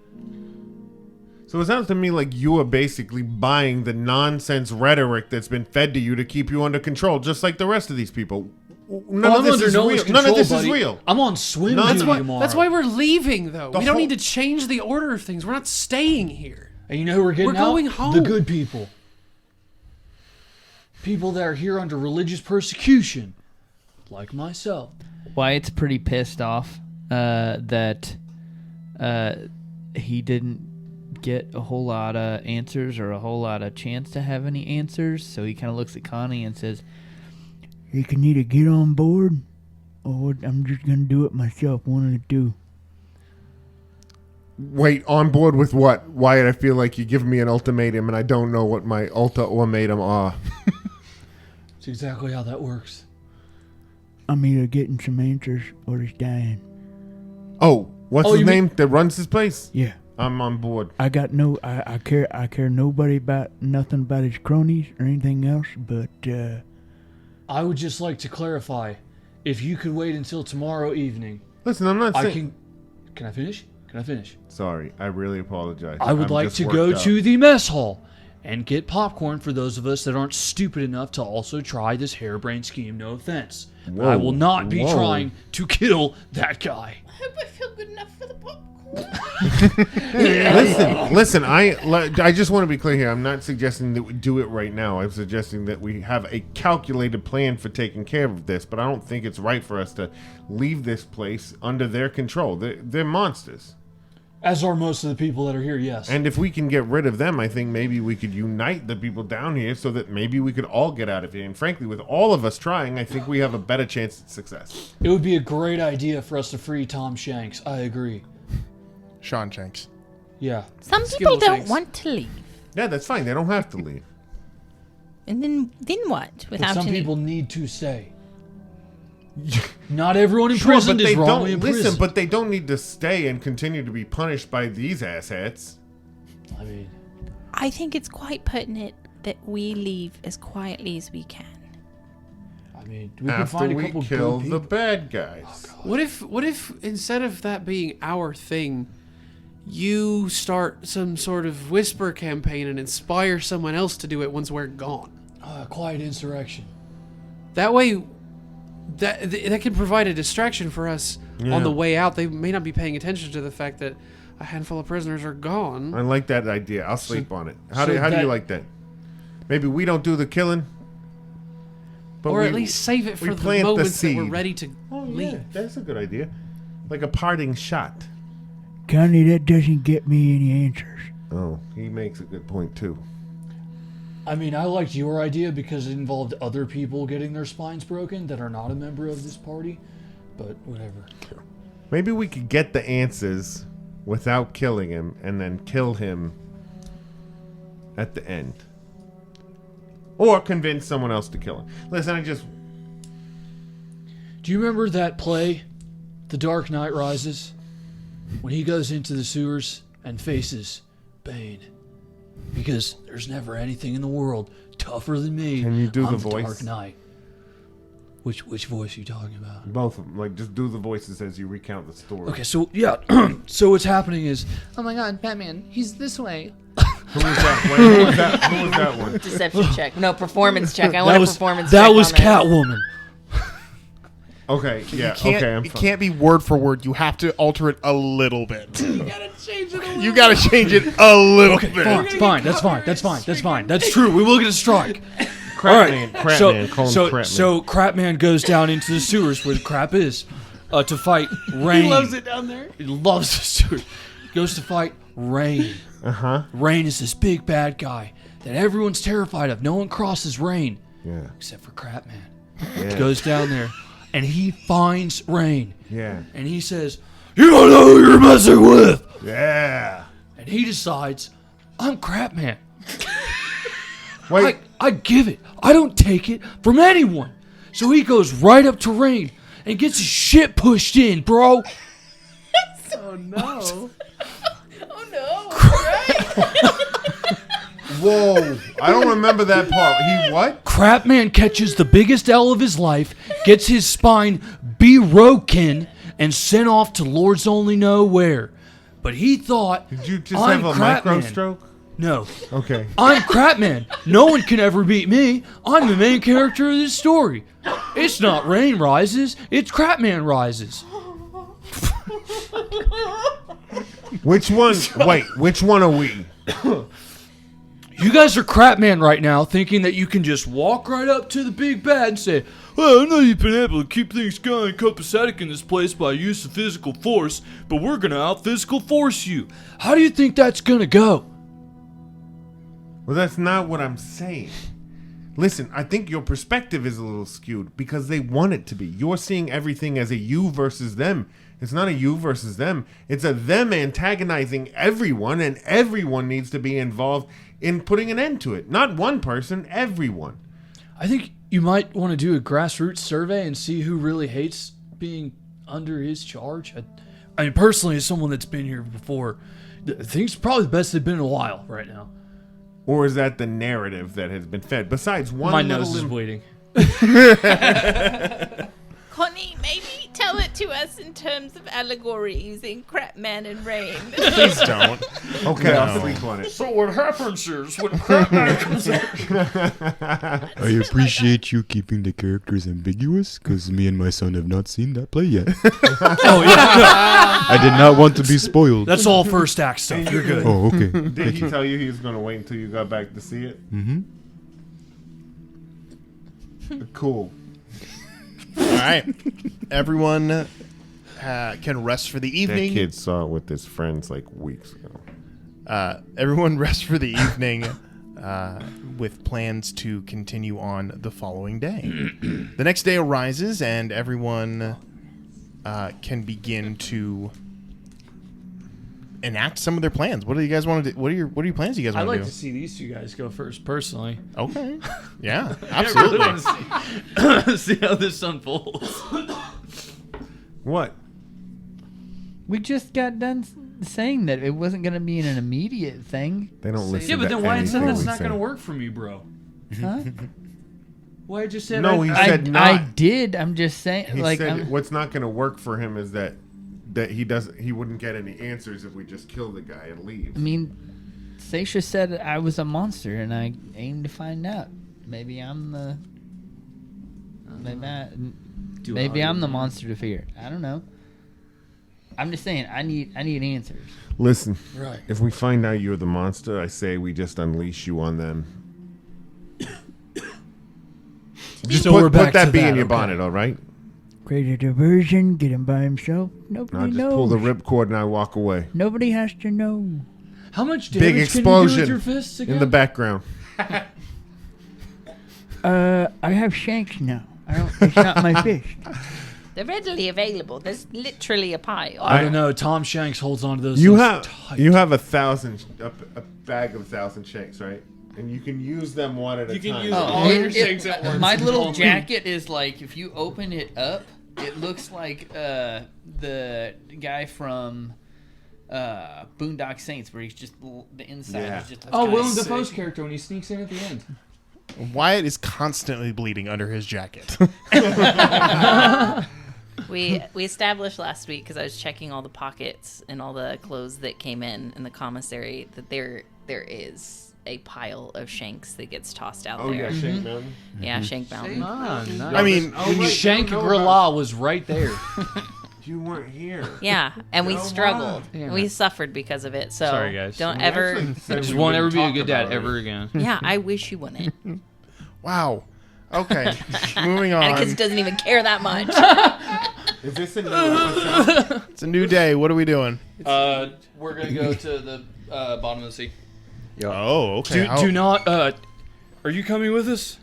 So So it sounds to me like you are basically buying the nonsense rhetoric that's been fed to you to keep you under control, just like the rest of these people. None of this is real. None of this is real. I'm on swim None- duty tomorrow. That's why we're leaving, though. The We don't whole- need to change the order of things. We're not staying here. And you know who we're getting We're out? going home. The good people. People that are here under religious persecution. Like myself. Wyatt's pretty pissed off that he didn't get a whole lot of answers or a whole lot of chance to have any answers. So he kind of looks at Connie and says, "You can either get on board, or I'm just gonna do it myself. One of the two." Wait, on board with what? Wyatt, I feel like you're giving me an ultimatum, and I don't know what my ultimatum are. That's exactly how that works. I'm either getting some answers or he's dying. Oh, what's his you name that runs this place? Yeah. I'm on board. I got no. I care nobody about nothing about his cronies or anything else. But I would just like to clarify, if you could wait until tomorrow evening, Listen, I'm not I saying... Can I finish? Can I finish? Sorry, I really apologize. I would I'm like just to worked go up. to the mess hall and get popcorn for those of us that aren't stupid enough to also try this harebrained scheme. No offense. But I will not be trying to kill that guy. I hope I feel good enough for the popcorn. Listen. I just want to be clear here. I'm not suggesting that we do it right now. I'm suggesting that we have a calculated plan for taking care of this. But I don't think it's right for us to leave this place under their control. They're monsters. As are most of the people that are here, yes. And if we can get rid of them, I think maybe we could unite the people down here so that maybe we could all get out of here. And frankly, with all of us trying, I think we have a better chance at success. It would be a great idea for us to free Tom Shanks. I agree. Sean Shanks. Yeah. Some people Skittle don't shakes. want to leave. Yeah, that's fine. They don't have to leave. And then what? But Without some any... people need to stay. Not everyone in Sure, prison but is they wrongly don't imprisoned. listen. But they don't need to stay and continue to be punished by these asshats. I mean, I think it's quite pertinent that we leave as quietly as we can. we can After find a we couple kill good the people. bad guys. What if instead of that being our thing, you start some sort of whisper campaign and inspire someone else to do it once we're gone? Quiet insurrection. That way, that can provide a distraction for us on the way out. They may not be paying attention to the fact that a handful of prisoners are gone. I like that idea. I'll sleep on it. How do you that- like that? Maybe we don't do the killing, but Or we, at least save it we for the plant the moments that we're seed. ready to leave. Yeah, that's a good idea. Like a parting shot. Connie, that doesn't get me any answers. Oh, he makes a good point too. I mean, I liked your idea because it involved other people getting their spines broken that are not a member of this party. But whatever. Maybe we could get the answers without killing him, and then kill him at the end. Or convince someone else to kill him. Listen, Do you remember that play, The Dark Knight Rises? When he goes into the sewers and faces Bane. Because there's never anything in the world tougher than me. Can you do I'm the voice? Dark Knight. Which voice are you talking about? both of them. Like, just do the voices as you recount the story. Okay, so yeah, so what's happening is, oh my God, Batman, he's this way. Who was that? Wait, who was that? Who was that one? Deception check. No, performance check. I want a performance check. That was on this. Catwoman. Okay, yeah, You can't, okay, I'm it fine. can't be word for word. You have to alter it a little bit. You gotta change it a little. You got to change it a little Okay, bit. fine, that's fine. That's true. We will get a strike. Crapman, so, Crapman, call him so, Crapman. so Crapman goes down into the sewers where the crap is to fight Rain. He loves it down there. He loves the sewers. Goes to fight Rain. Uh-huh. Rain is this big bad guy that everyone's terrified of. No one crosses Rain Yeah, except for Crapman. yeah, Goes down there and he finds Rain yeah, and he says, "You don't know who you're messing with." yeah. And he decides, "I'm Crapman. Wait, I give it. I don't take it from anyone." So he goes right up to Rain and gets his shit pushed in, bro. Oh no. Oh no. whoa! I don't remember that part. He what? Crapman catches the biggest L of his life, gets his spine broken, and sent off to Lords only know where. but he thought, Did you just I'm have a crap micro man. stroke? No, Okay. I'm Crapman. No one can ever beat me. I'm the main character of this story. It's not Rain Rises, it's Crapman Rises. Which one? Wait, which one are we? You guys are Crapman right now, thinking that you can just walk right up to the big bad and say, well, I know you've been able to keep things going copacetic in this place by use of physical force, but we're going to out-physical force you. How do you think that's going to go? Well, that's not what I'm saying. Listen, I think your perspective is a little skewed because they want it to be. You're seeing everything as a you versus them. It's not a you versus them. It's a them antagonizing everyone, and everyone needs to be involved in putting an end to it. Not one person, everyone. I think you might want to do a grassroots survey and see who really hates being under his charge. I mean, personally, as someone that's been here before, I think it's probably the best they've been in a while right now. Or is that the narrative that has been fed? Besides one My little nose is bleeding. Connie, maybe tell it to us in terms of allegory using Crapman and Rain. Please don't. Okay, No. I'll sleep on it. So what happens is when Crapman comes out... I appreciate you keeping the characters ambiguous, because me and my son have not seen that play yet. Oh, yeah. I did not want to be spoiled. That's all first act stuff. You're good. Oh, okay. Did he tell you he was going to wait until you got back to see it? Mm-hmm. Cool. All right. Everyone can rest for the That evening. kid saw it with his friends like weeks ago. Everyone rest for the evening with plans to continue on the following day. The next day arises, and everyone can begin to enact some of their plans. What do you guys want to do? What are your plans you guys I'd want like to to see these two guys go first, personally. do? Okay. Yeah, I really absolutely. want to see how this unfolds. What? We just got done saying that it wasn't going to be an immediate thing. They don't listen. Yeah, but to then Wyatt said anything that's we not say. going to work for me, bro. Huh? Wyatt just said... No, he said not. I did. I'm just saying. He like, said I'm, what's not going to work for him is that he wouldn't get any answers if we just kill the guy and leave. I mean, Seisha said I was a monster, and I aimed to find out. Maybe I'm the. Maybe I'm the monster to fear. I don't know. I'm just saying. I need answers. Listen, Right. if we find out you're the monster, I say we just unleash you on them. Just So we're put back that to bee that, in your okay. bonnet, all right? Create a diversion. Get him by himself. Nobody I'll just knows. pull the ripcord and I walk away. Nobody has to know. How much Big damage explosion can you do with your fists again? in the background. I have shanks now. I don't. It's not my fist. They're readily available. There's literally a pile. I don't know. Tom Shanks holds on to those You things have tight. you have a bag of 1,000 shanks, right? And you can use them one at a time. use all your It- shanks at once. My little All- jacket is like, if you open it up, it looks like the guy from Boondock Saints, where he's just the inside Yeah. is just. Oh, Willem sick. Dafoe's character when he sneaks in at the end. Wyatt is constantly bleeding under his jacket. We established last week, because I was checking all the pockets and all the clothes that came in the commissary, that there is a pile of shanks that gets tossed out Oh there. yeah, Shank Mountain. Yeah, Shank Mountain. I mean, Shank Grilla was right there. You weren't here. Yeah, and we No, struggled. why? And we suffered because of it. So Sorry, guys. don't We ever. actually said Just we won't ever wouldn't be a talk good dad about it. ever again. Yeah, I wish you wouldn't. wow. Okay, moving Atticus on. doesn't even care that much. Is this a new episode? It's a new day. What are we doing? We're gonna go to the bottom of the sea. Oh, okay. Do not. Are you coming with us?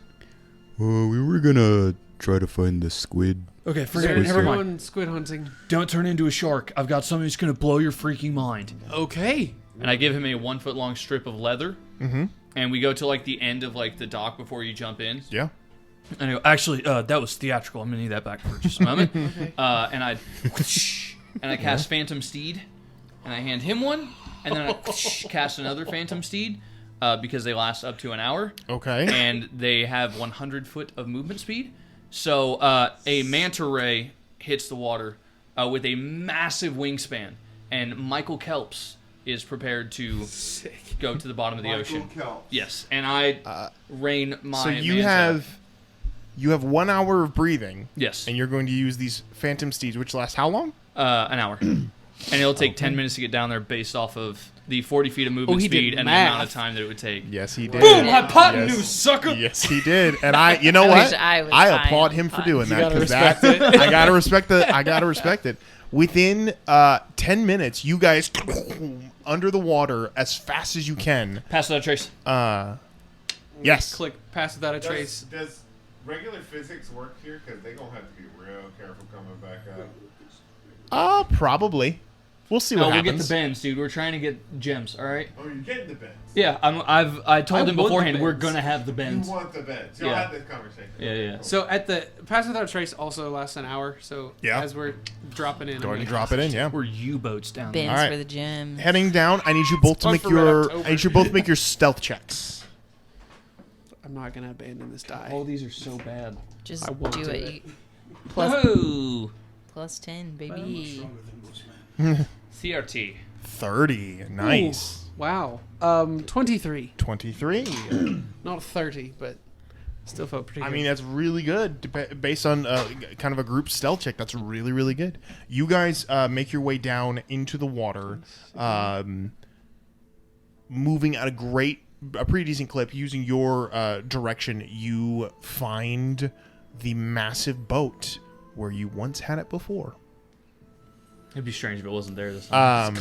We were gonna try to find the squid. Okay, Squid forget it. Never Squid. mind. Going squid hunting. Don't turn into a shark. I've got something that's gonna blow your freaking mind. Okay. And I give him a 1 foot long strip of leather. Mm-hmm. And we go to like the end of like the dock before you jump in. Yeah. And I go, actually, that was theatrical. I'm gonna need that back for just a moment. And I cast Phantom Steed, and I hand him one, and then I cast another Phantom Steed because they last up to an hour, Okay. and they have 100 foot of movement speed. So a manta ray hits the water with a massive wingspan, and Michael Kelps is prepared to go to the bottom of the ocean. Yes, and I rein my. So you man's have 1 hour of breathing. Yes, and you're going to use these phantom steeds, which last how long? An hour, and it'll take 10 minutes to get down there based off of the 40 feet of movement speed and the amount of time that it would take. Yes, he did. Boom! Hypotenuse, sucker. Yes, he did. And you know I what? wish I was I applaud fine him on for pot. doing You that gotta because respect it. I gotta respect the. I gotta respect it. Within 10 minutes, you guys under the water as fast as you can. Pass without trace. Yes. Click pass without a trace. Does regular physics work here? Because they're going to have to be real careful coming back up. Probably. We'll see what We'll happens. get the bends, dude. We're trying to get gems. All right. Oh, you're getting the beds. Yeah, I told him want the beforehand we're bends. gonna have the bends. You want the beds. You'll Yeah. have this conversation. Yeah. So at the pass without a trace also lasts an hour. So Yeah. as we're dropping in, Go ahead and I'm drop it in. Yeah. We're U-boats down there. Bins All right. for the gym. Heading down. I need you both to Fun make for Red your. October. I need you both to make your stealth checks. I'm not gonna abandon this die. All these are so bad. Just I won't do do it. it. You- Plus, Whoa! plus 10, baby. CRT. 30. Nice. Ooh, wow. 23. 23. Not 30, but still felt pretty I good. mean, that's really good. Based on kind of a group stealth check, that's really, really good. You guys make your way down into the water, moving at a pretty decent clip. Using your direction, you find the massive boat where you once had it before. It'd be strange if it wasn't there this time.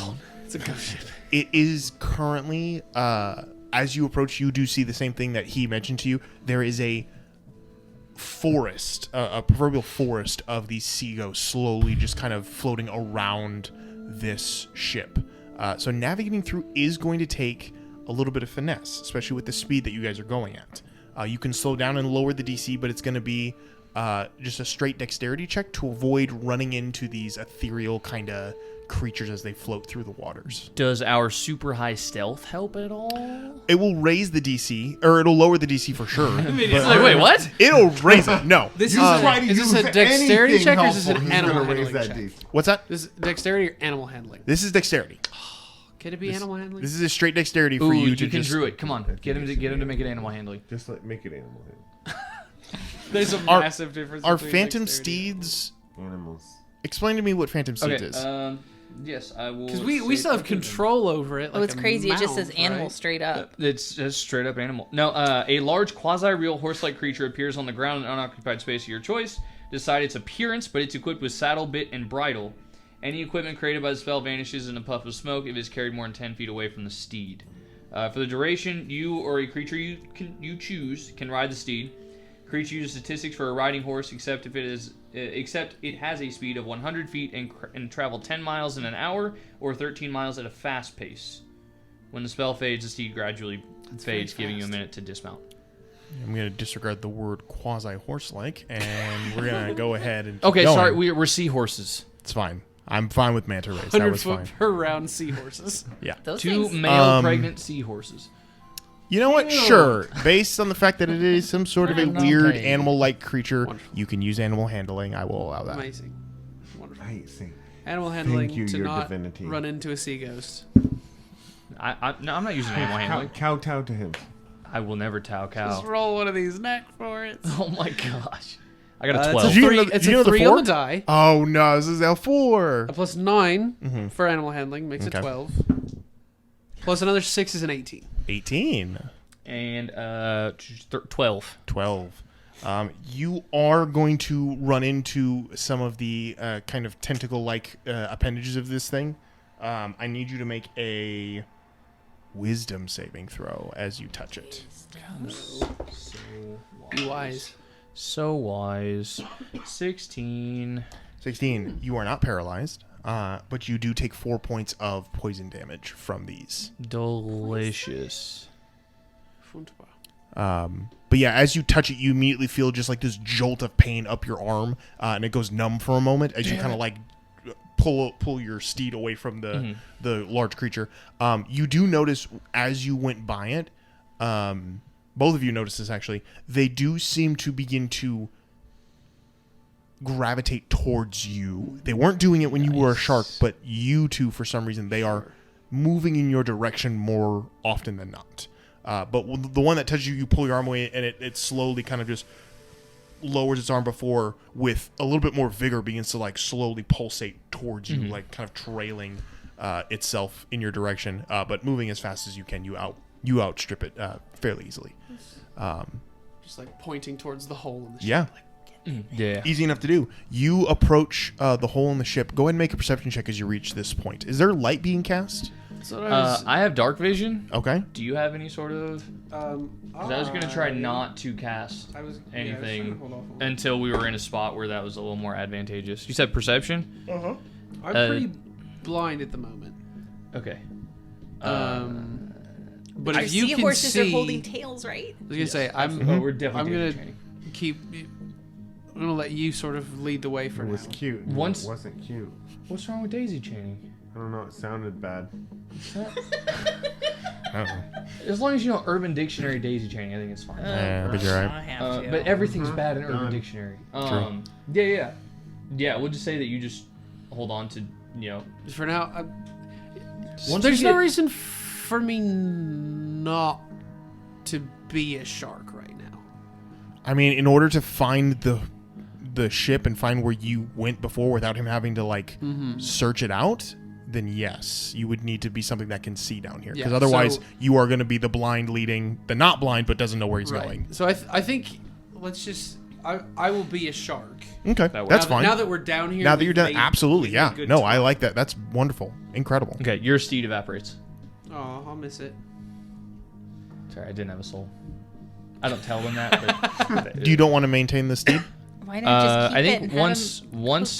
it's a ghost ship. It is currently, as you approach, you do see the same thing that he mentioned to you. There is a forest, a proverbial forest of these sea ghosts slowly just kind of floating around this ship. So navigating through is going to take a little bit of finesse, especially with the speed that you guys are going at. You can slow down and lower the DC, but it's going to be just a straight dexterity check to avoid running into these ethereal kind of creatures as they float through the waters. Does our super high stealth help at all? It will raise the DC, or it'll lower the DC for sure. It's like, wait, what? It'll raise it. No. This is, Try to is this use a dexterity anything check or is this helpful, an he's animal gonna raise handling that check? DC. What's that? This is dexterity or animal handling? This is dexterity. Could it be animal handling? This is a straight dexterity for Ooh, you you to can just. druid. Come on, get him to make it animal handling. Just make it animal. There's a Are- massive difference. Are between phantom dexterity. steeds? Animals. Explain to me what phantom steeds is. Yes, I will. Because we still have control over it. Oh, like it's a crazy. It just says mount, animal right? straight up. It's just straight up animal. No, a large quasi-real horse-like creature appears on the ground in unoccupied space of your choice. Decide its appearance, but it's equipped with saddle, bit, and bridle. Any equipment created by the spell vanishes in a puff of smoke if it is carried more than 10 feet away from the steed. For the duration, you or a creature you choose can ride the steed. Creature uses statistics for a riding horse, except it has a speed of 100 feet and travel 10 miles in an hour or 13 miles at a fast pace. When the spell fades, the steed gradually fades, giving you a minute to dismount. I'm going to disregard the word quasi-horse-like, and we're going to go ahead and. Okay, keep going. sorry, we're seahorses. It's fine. I'm fine with manta rays. That 100 was foot fine. per round seahorses. Yeah. Those Two things. male pregnant seahorses. You know what? Sure. Based on the fact that it is some sort of a I'm not weird paying. animal-like creature, Wonderful. you can use animal handling. I will allow that. Amazing. Wonderful. Amazing. Animal handling you, to your not divinity. run into a sea ghost. No, I'm not using animal handling. Kowtow to him. I will never Tao Just cow. roll one of these neck for it. Oh my gosh. I got a It's 12. a Did you three, know the- it's did you a know the 3 four? on the die. Oh, no. This is L4. A plus 9 for animal handling makes Okay. it 12. Plus another 6 is an 18. 18. And 12. 12. You are going to run into some of the kind of tentacle-like appendages of this thing. I need you to make a wisdom saving throw as you touch it. Be wise. So wise. 16. 16. You are not paralyzed, but you do take 4 points of poison damage from these. Delicious. But yeah, as you touch it, you immediately feel just like this jolt of pain up your arm, and it goes numb for a moment as you kind of like pull your steed away from the large creature. You do notice as you went by it, both of you notice this actually, they do seem to begin to gravitate towards you. They weren't doing it when you were a shark, but you two, for some reason, they are moving in your direction more often than not. But the one that touches you, you pull your arm away, and it slowly kind of just lowers its arm before, with a little bit more vigor, begins to like slowly pulsate towards you, like kind of trailing itself in your direction, but moving as fast as you can. You outstrip it fairly easily. Just like pointing towards the hole in the ship. Yeah. Yeah. Easy enough to do. You approach the hole in the ship. Go ahead and make a perception check as you reach this point. Is there light being cast? So I I have dark vision. Okay. Do you have any sort of? 'Cause I was gonna try not to cast anything until we were in a spot where that was a little more advantageous. You said perception. I'm pretty blind at the moment. Okay. But Our if you can seahorses see, are holding tails, right? I was gonna say We're definitely I'm doing gonna training. I'm gonna let you sort of lead the way for It now. was cute. No, Once- it wasn't cute. What's wrong with daisy chaining? I don't know. It sounded bad. As long as you know Urban Dictionary daisy chaining, I think it's fine. Yeah, but you're right. I have to. But everything's bad in Urban Done. Dictionary. Yeah. We'll just say that you just hold on to, For now, Once there's you no get- reason for me not to be a shark right now. I mean, in order to find the ship and find where you went before without him having to like search it out, then yes, you would need to be something that can see down here. Because Yeah, otherwise, so- you are going to be the blind leading the not blind but doesn't know where he's going. So I think let's just I will be a shark. Okay, That that's works. fine. Now that we're down here. Now that you're we've done, made- absolutely, we've yeah. made good No, I time. like that. That's wonderful, incredible. Okay, your steed evaporates. Oh, I'll miss it. Sorry, I didn't have a soul. I don't tell them that. But You don't want to maintain the steed? Why not just keep I it think and have once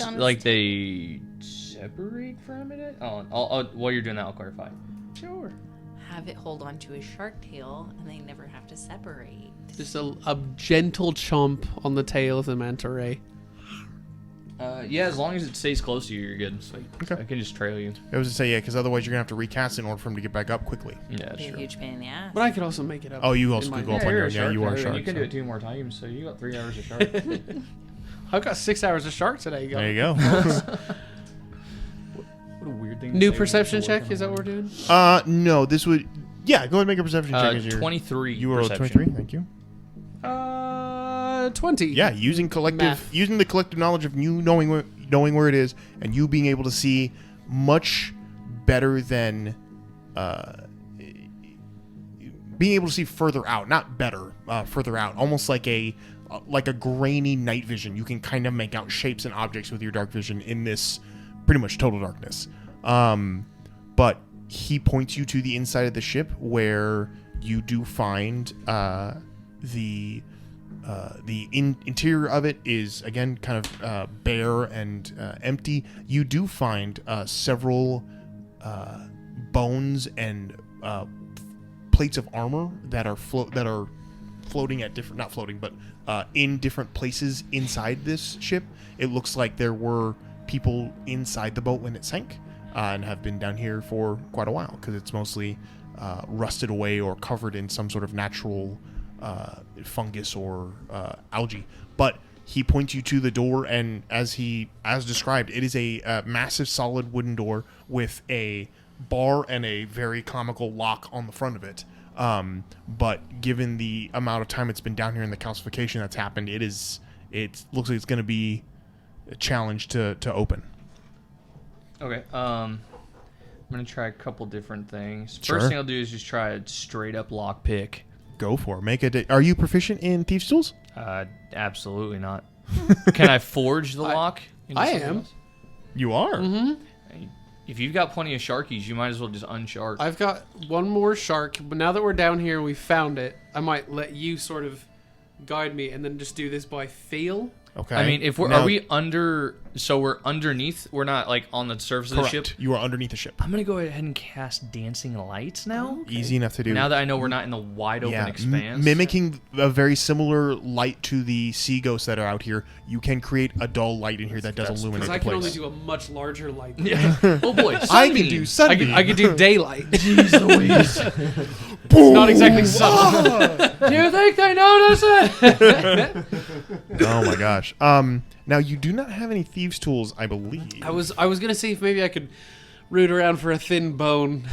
hooked on like his- they separate from it. I'll while you're doing that, I'll clarify. Sure. have it hold on to a shark tail and they never have to separate. Just a gentle chomp on the tail of the manta ray. Yeah, as long as it stays close to you, you're good. Okay. I can just trail you. I was to say, yeah, because otherwise you're going to have to recast in order for him to get back up quickly. Yeah, that's Be a true. huge pain in the ass. But I could also make it up. Oh, you also in my could go head. up on you're your a shark, you are a though, shark. You can so. do it 2 more times, so you got 3 hours of shark. I've got 6 hours of shark today. There you go. What a weird thing. to New say perception when you're check. Is that what we're doing? No, this would... Yeah, go ahead and make a perception check. As 23. You rolled perception. 23, thank you. 20. Yeah, using Math. using the collective knowledge of you knowing where it is, and you being able to see much better than being able to see further out, not better, further out, almost like a grainy night vision. You can kind of make out shapes and objects with your dark vision in this pretty much total darkness. But he points you to the inside of the ship where you do find the interior of it is again kind of bare and empty. You do find several bones and plates of armor that are floating at different, not floating, but in different places inside this ship. It looks like there were people inside the boat when it sank and have been down here for quite a while because it's mostly rusted away or covered in some sort of natural fungus or algae. But he points you to the door, and as described, it is a massive solid wooden door with a bar and a very comical lock on the front of it. But given the amount of time it's been down here and the calcification that's happened, it looks like it's going to be a challenge to open. Okay. I'm gonna try a couple different things. Sure. First thing I'll do is just try a straight up lock pick. Go for it. Make it. Are you proficient in thieves' tools? Absolutely not. Can I forge the lock? into I something am. else? You are. Mm-hmm. If you've got plenty of sharkies, you might as well just unshark. I've got one more shark, but now that we're down here and we found it, I might let you sort of guide me and then just do this by feel. Okay. I mean, if we're Now- are we under? So we're underneath. We're not like on the surface of the correct. ship. You are underneath the ship. I'm gonna go ahead and cast dancing lights now. Easy enough to do. Now that I know we're not in the wide open expanse. Mimicking a very similar light to the sea ghosts that are out here, you can create a dull light in here that does illuminate Because the I can only place. do a much larger light. Yeah. Oh boy. I can do sunbeam. I can do daylight. Jeez Louise. It's not exactly subtle. Do you think they notice it? Oh my gosh. Now, you do not have any thieves' tools, I believe. I was gonna see if maybe I could root around for a thin bone.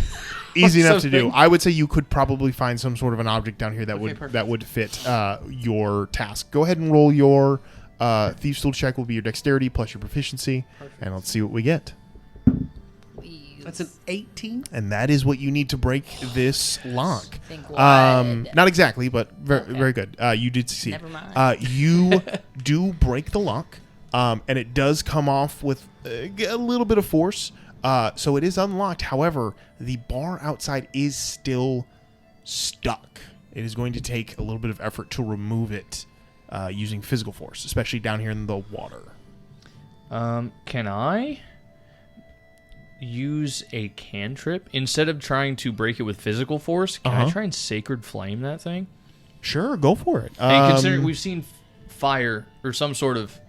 Easy enough to do. something. I would say you could probably find some sort of an object down here that Okay, would fit your task. Go ahead and roll your thieves' tool check. Will be your dexterity plus your proficiency, and let's see what we get. That's an 18. And that is what you need to break this lock. Think wide. Not exactly, but very, Okay. very good. You did succeed. Never mind. You do break the lock, and it does come off with a little bit of force. So it is unlocked. However, the bar outside is still stuck. It is going to take a little bit of effort to remove it using physical force, especially down here in the water. Can I use a cantrip instead of trying to break it with physical force? Can I try and sacred flame that thing? Sure, go for it. And considering we've seen fire or some sort of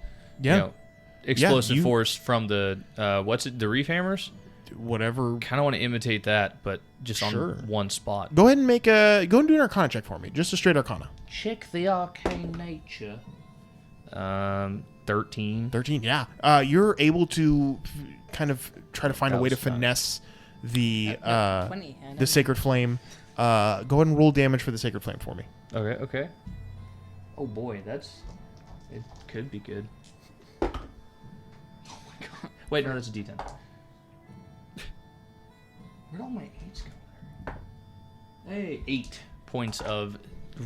explosive force from the the reef hammers. Whatever. Kind of want to imitate that, but just Sure. on one spot. Go ahead and go and do an Arcana check for me. Just a straight Arcana. Check the arcane nature. 13. 13. Yeah. You're able to kind of try to find a way to That was not- finesse the 20, I know. the sacred flame. Go ahead and roll damage for the sacred flame for me. Okay. Oh boy, it could be good. Oh my god. Wait, no, that's a D10. Where'd all my 8s go? Hey, 8 points of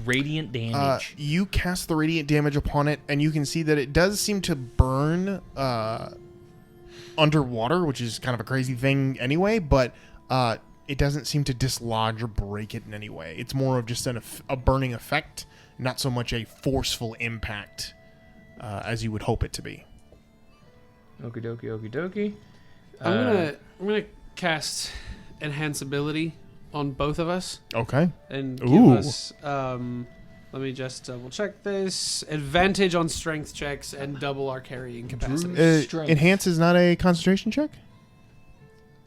radiant damage. You cast the radiant damage upon it, and you can see that it does seem to burn underwater, which is kind of a crazy thing anyway, but it doesn't seem to dislodge or break it in any way. It's more of just a burning effect, not so much a forceful impact as you would hope it to be. Okie dokie. I'm gonna cast enhance ability on both of us Okay. and give Ooh. us let me just double check this. Advantage on strength checks and double our carrying capacity. Strength. Enhance is not a concentration check?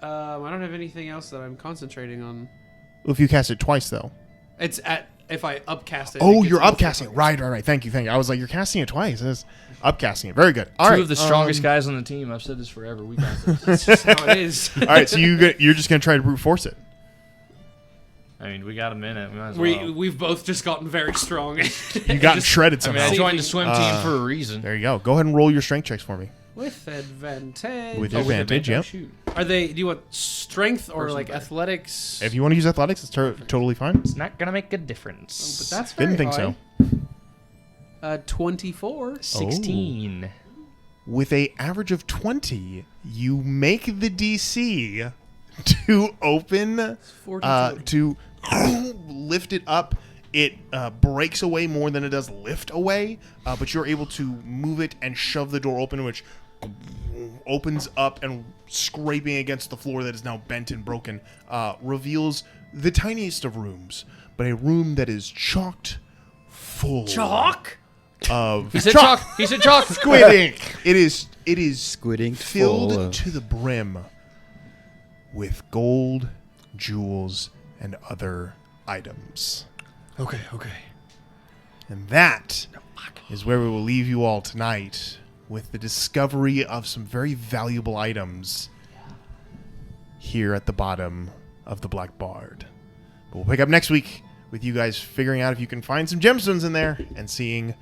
I don't have anything else that I'm concentrating on. Well, if you cast it twice, though. It's if I upcast it. Oh, it you're gets upcasting it. Right. Thank you. I was like, you're casting it twice. It's upcasting it. Very good. All right. Two of the strongest guys on the team. I've said this forever. We got this. That's just how it is. All right, so you're just going to try to brute force it. I mean, we got a minute. We might as well. We've both just gotten very strong. You got shredded I mean, somehow. I joined the swim team for a reason. There you go. Go ahead and roll your strength checks for me. With advantage. With Oh, advantage, yep. Shoot. Are they? Do you want strength or Personal like better. athletics? If you want to use athletics, it's totally fine. It's not gonna make a difference. But that's very Didn't think high. so. 24. 16. With a average of 20, you make the DC to open, 42. to lift it up. It breaks away more than it does lift away, but you're able to move it and shove the door open, which opens up and scraping against the floor that is now bent and broken, reveals the tiniest of rooms, but a room that is chocked full of He said chalk. He said chalk. squid ink. It is Squid ink filled full of- to the brim with gold, jewels, and other items. Okay. And that is where we will leave you all tonight, with the discovery of some very valuable items here at the bottom of the Black Bard. But we'll pick up next week with you guys figuring out if you can find some gemstones in there and seeing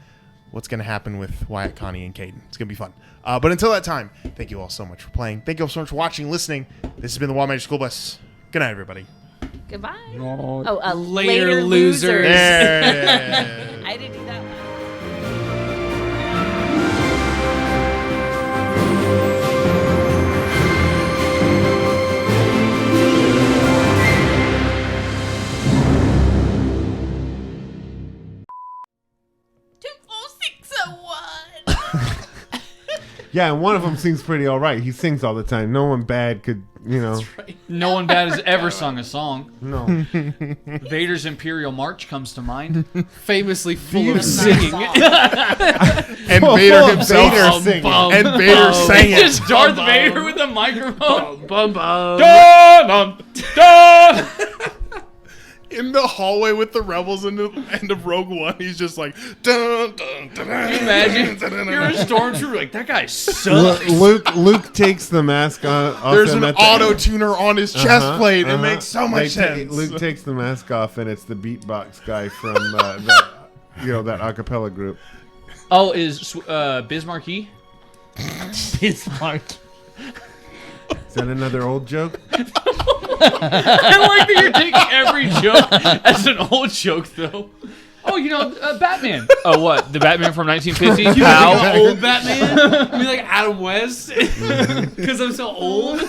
what's going to happen with Wyatt, Connie, and Caden. It's going to be fun. But until that time, thank you all so much for playing. Thank you all so much for watching, listening. This has been the Wild Magic School Bus. Good night, everybody. Goodbye. Oh, Later, later losers. losers. There. I did do that one. Yeah, and one of them sings pretty all right. He sings all the time. No one bad could, No one bad has ever sung a song. No. Vader's Imperial March comes to mind. Famously full of That's not a singing. song. And Full Vader of himself. Vader singing. And Vader sang it. Just Darth Vader with a microphone. Bum bum. Dun, dun, dun. in the hallway with the rebels in the end of Rogue One. He's just like, dun, dun, dun, Can you imagine? You're a stormtrooper. Like, that guy sucks. Luke takes the mask off. There's him an at the- auto tuner on his chest plate. It makes so much sense. Luke takes the mask off, and it's the beatbox guy from that acapella group. Oh, is Bismarcky? Bismarck. Is that another old joke? I like that you're taking every joke as an old joke, though. Oh, Batman. Oh, what? The Batman from 1950? How old Batman? I mean, like Adam West? Because I'm so old?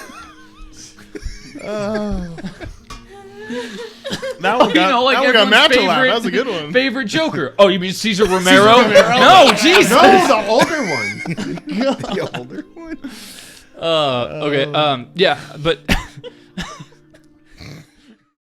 That one got everyone's Matt to laugh. favorite- That was a good one. Favorite Joker. Oh, you mean Cesar Romero? No, Jesus. No, the older one. The older one. Okay. Yeah, but